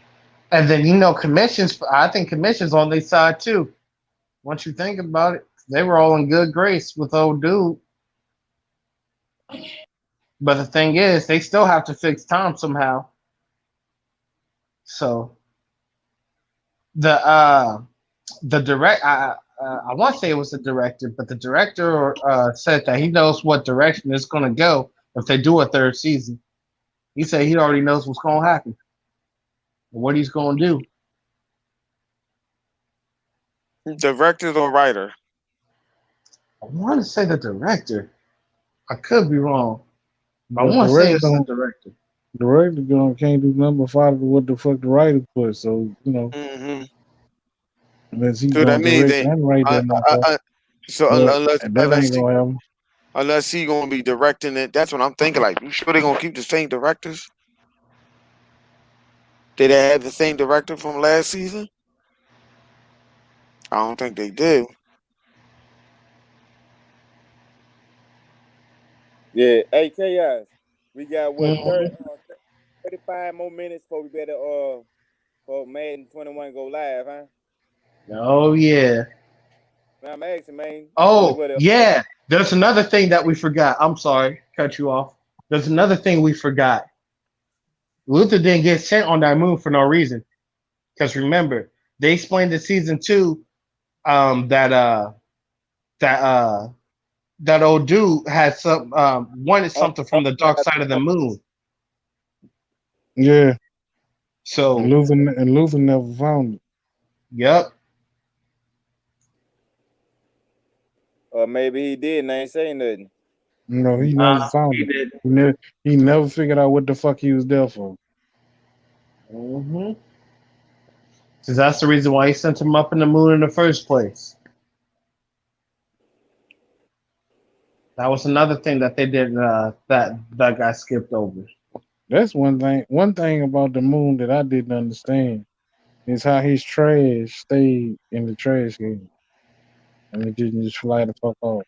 and then commissions. I think commissions on their side too. Once you think about it, they were all in good grace with old dude. But the thing is, they still have to fix Tom somehow. So the the direct, I want to say it was the director, but the director said that he knows what direction it's going to go if they do a third season. He said he already knows what's going to happen, what he's going to do. Director or writer? I want to say the director. I could be wrong, but I But want to say it's the director. director can't do nothing but follow what the fuck the writer put. So Mm-hmm. unless he So that gonna means direct they, and write uh, that uh, motherfucker. uh, so But that unless ain't gonna happen. he gonna be directing it, that's what I'm thinking. Like, you sure they gonna keep the same directors? Did they have the same director from last season? I don't think they do. yeah. Hey, Chaos, we got what Mhm. 35 more minutes before we better for Madden 21 go live, huh? Oh yeah. Man, I'm asking, man. Is it Oh what? yeah. There's another thing that we forgot. I'm sorry, cut you off. There's another thing we forgot. Luther didn't get sent on that moon for no reason. Because remember, they explained in season two that that that old dude had some wanted Oh, something oh, from the dark side of the moon. Yeah, So And Luther never found it. yep. or maybe he did and ain't say nothing. He never He found it. did. He never figured out what the fuck he was there for. Mm-hmm. So that's the reason why he sent him up in the moon in the first place. That was another thing that they did that got skipped over. That's one thing. One thing about the moon that I didn't understand is how his trash stayed in the trash can and it didn't just fly the fuck off.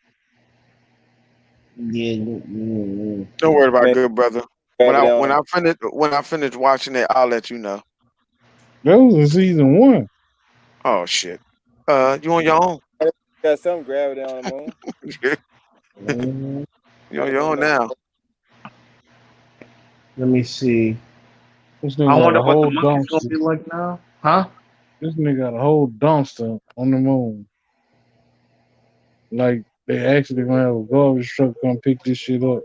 Yeah, yeah, Don't worry about it, Man, good brother. grab it on him. When I finish watching it, I'll let you know. That was in season one. Oh shit. You on your own? Got some gravity on the moon. yeah. You on That your moon own never. now? Let me see. This I nigga got wonder a what the whole monkey's gonna dumpster. be like now. Huh? This nigga got a whole dumpster on the moon. Like they actually gonna have a garbage truck come pick this shit up.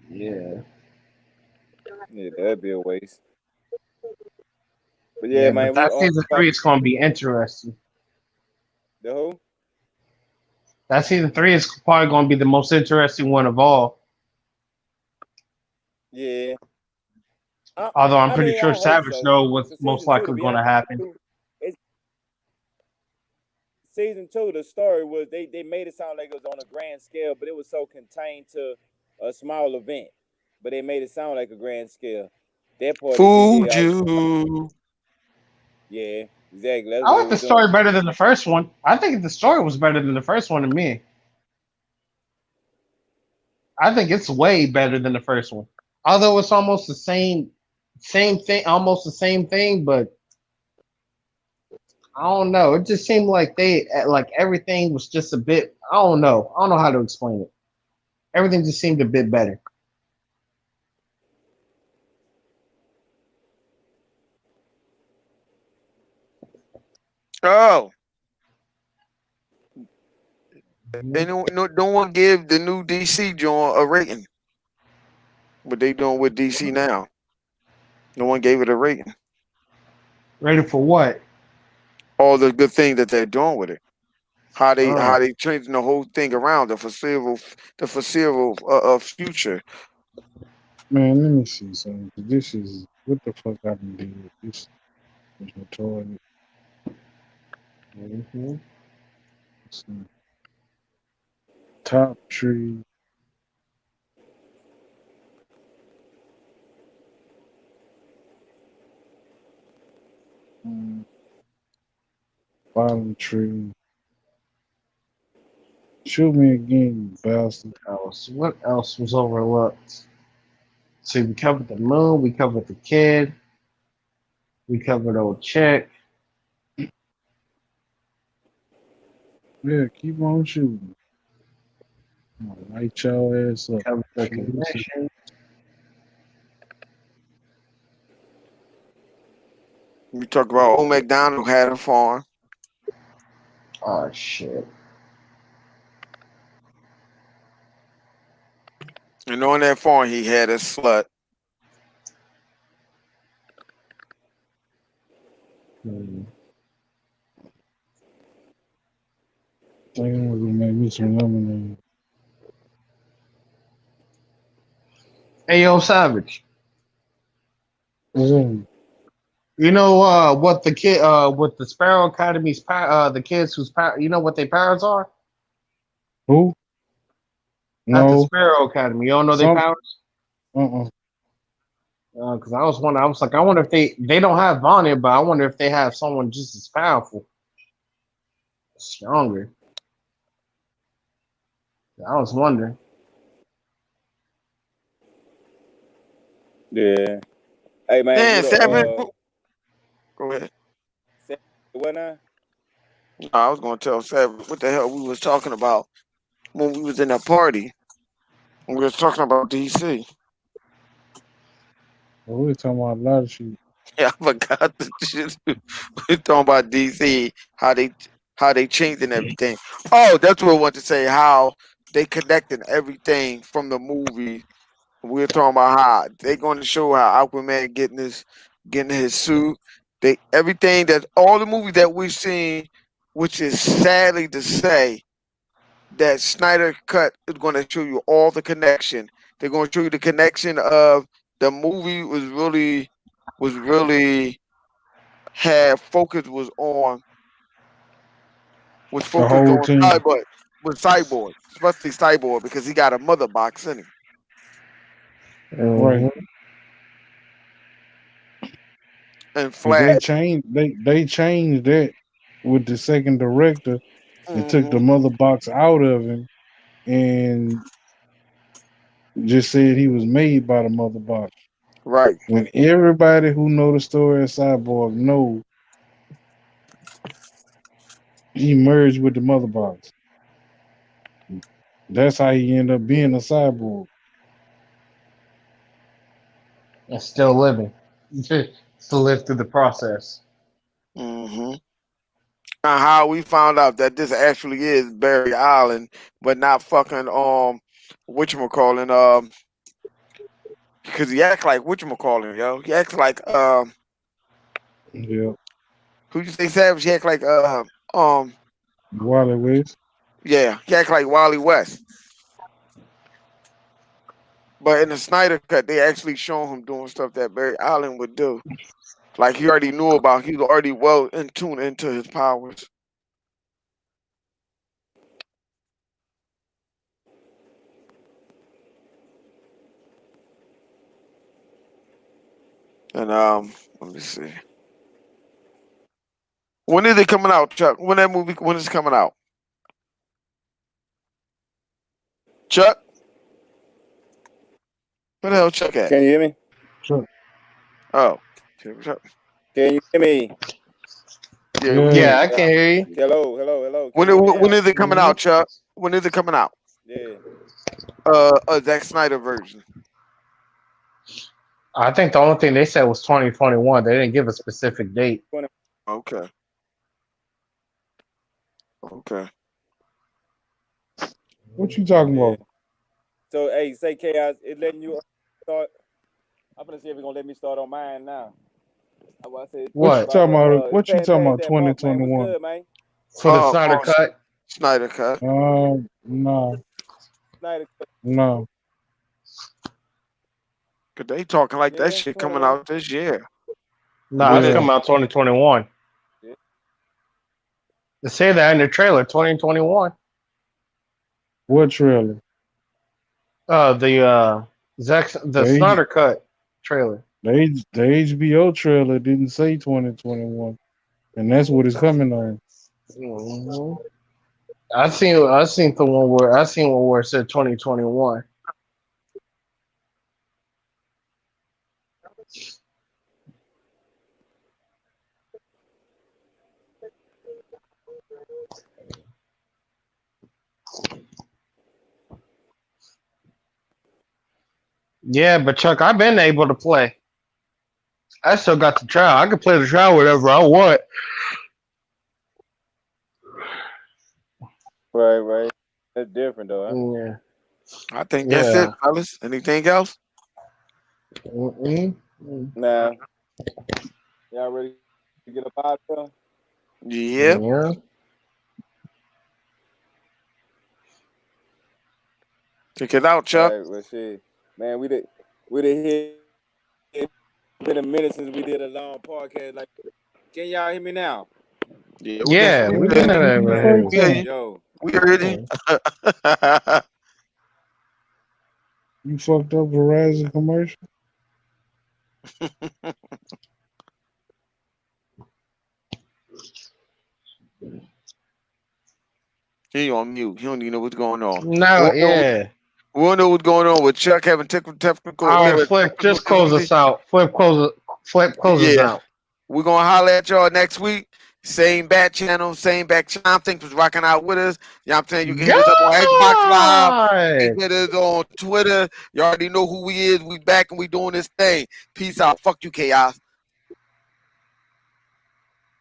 Yeah. Yeah, that'd be a waste. But yeah, Yeah, but man, we that season about three is gonna be interesting. the who? That season three is probably gonna be the most interesting one of all. Yeah. Although I'm I pretty mean, I sure hope Savage so. knows what's The most season two, to likely be gonna honest, happen. it's season two. The story was they made it sound like it was on a grand scale, but it was so contained to a small event. But they made it sound like a grand scale. That part they did Fooled all. you. Yeah, exactly. That's I what they like was the doing. story better than the first one. I think the story was better than the first one to me. I think it's way better than the first one. Although it's almost the same thing, almost the same thing, but I don't know. It just seemed like they like everything was just a bit. I don't know. I don't know how to explain it. Everything just seemed a bit better. Oh, And no one give the new DC joint a rating. What they doing with DC now? No one gave it a rating. Ready for what? All the good things that they're doing with it. How Oh, they changing the whole thing around the foreseeable future. Man, let me see something. This is what the fuck I done did. This is retarded. hmm Let's see. Top tree, mm, bottom tree. Shoot me again, you bastard. what else was overlooked? So we covered the moon, we covered the kid, we covered old chick, Yeah, keep on shooting. I'm gonna light your ass up. covered the Shoot us. connection. We talk about old McDonald had a farm, Oh shit. and on that farm he had a slut. Hmm. Think I'm gonna make me some lemonade. Hey yo, Savage. What's up? You know what the Sparrow Academy's the kids whose you know what their parents are? Who? At the No. Sparrow Academy. You don't know their Some. parents? Uh. Because I was wondering, I was like, I wonder if they don't have Vanya, but I wonder if they have someone just as powerful, stronger. I was wondering. Yeah. Hey man, you Damn, Savage. the Go ahead. what now? No, I was gonna tell Savage what the hell we was talking about when we was in that party. We was talking about DC. Well, we were talking about a lot of shit. Yeah, I forgot the shit. We talking about DC, how they changing everything. Oh, that's what I want to say. How they connecting everything from the movie. We were talking about how they going to show how Aquaman getting his suit. They everything that all the movies that we've seen, which is sadly to say, that Snyder cut is going to show you all the connection. They're going to show you the connection of the movie was really had focus was The focused whole on team. Cyborg, especially Cyborg because he got a mother box in him. Right. Mm-hmm. And But Flash. they changed that with the second director and took the Hmm. mother box out of him and just said he was made by the mother box. Right. When everybody who know the story of Cyborg know he merged with the mother box. That's how he ended up being a cyborg. And still living. Still live through the process. Hmm. And how we found out that this actually is Barry Allen, but not fucking whatchamacallit, because he acts like whatchamacallit, yo. He acts like Yeah. who you say Savage? He acts like um Wally West. yeah, he acts like Wally West. But in the Snyder cut, they actually show him doing stuff that Barry Allen would do. Like he already knew about. He was already well in tune into his powers. And let me see. When is it coming out, Chuck? When is it coming out? Chuck? Where the hell Chuck at? Can you hear me? Sure. Oh. Chuck. Can you hear me? Yeah, we can Yeah. hear Yeah, you I now. can hear you. Hello. Can you hear me When now? is it coming Mhm. out, Chuck? When is it coming out? Yeah. A Zack Snyder version. I think the only thing they said was 2021. They didn't give a specific date. Okay. Okay. What you talking Yeah. about? So hey, say chaos. It letting you start. I'm gonna see if it's gonna let me start on mine now. I said What you What? talking about? it's What you past talking about? that mark, man. What's 2021? good, man? For the Snyder Oh, cut? Snyder cut. No, Snyder, no. Cause they talking like that yeah, shit coming 21. out this year. Nah, When it's it? Yeah. coming out 2021. Yeah. They say that in the trailer, 2021. What trailer? The The Snyder cut trailer. the HBO trailer didn't say 2021, and that's what it's coming on. Mhm. I seen one where it said 2021. Yeah, but Chuck, I've been able to play. I still got the trial. I can play the trial whatever I want. Right. That's different though, huh? Yeah. I think that's it, Yeah. fellas. Anything else? Mm-mm. Nah, y'all ready to get up out there? Yep. Yeah. Check it out, All Chuck. right, well, shit, man. We did hit. It's been a minute since we did a long podcast. Like, can y'all hear me now? Yeah, we can. Yeah, We Yeah, we've hear been you. in this is the there. first We hear Yeah. you. time. Yo, We heard you. You fucked up Verizon commercial. He on mute. He don't even know what's going on. We No, don't know, yeah. we don't know what's going on with Chuck having technical, a All little right, bit of Flip, technical just close difficulty. us out. Flip, close us Yeah. out. We're gonna holler at y'all next week. Same bat channel, same back channel. I think was rocking out with us. You know what I'm saying? You can hit us up on Xbox Live. You God! can hit us on Twitter. You already know who we is. We back and we doing this thing. Peace out. Fuck you, Chaos.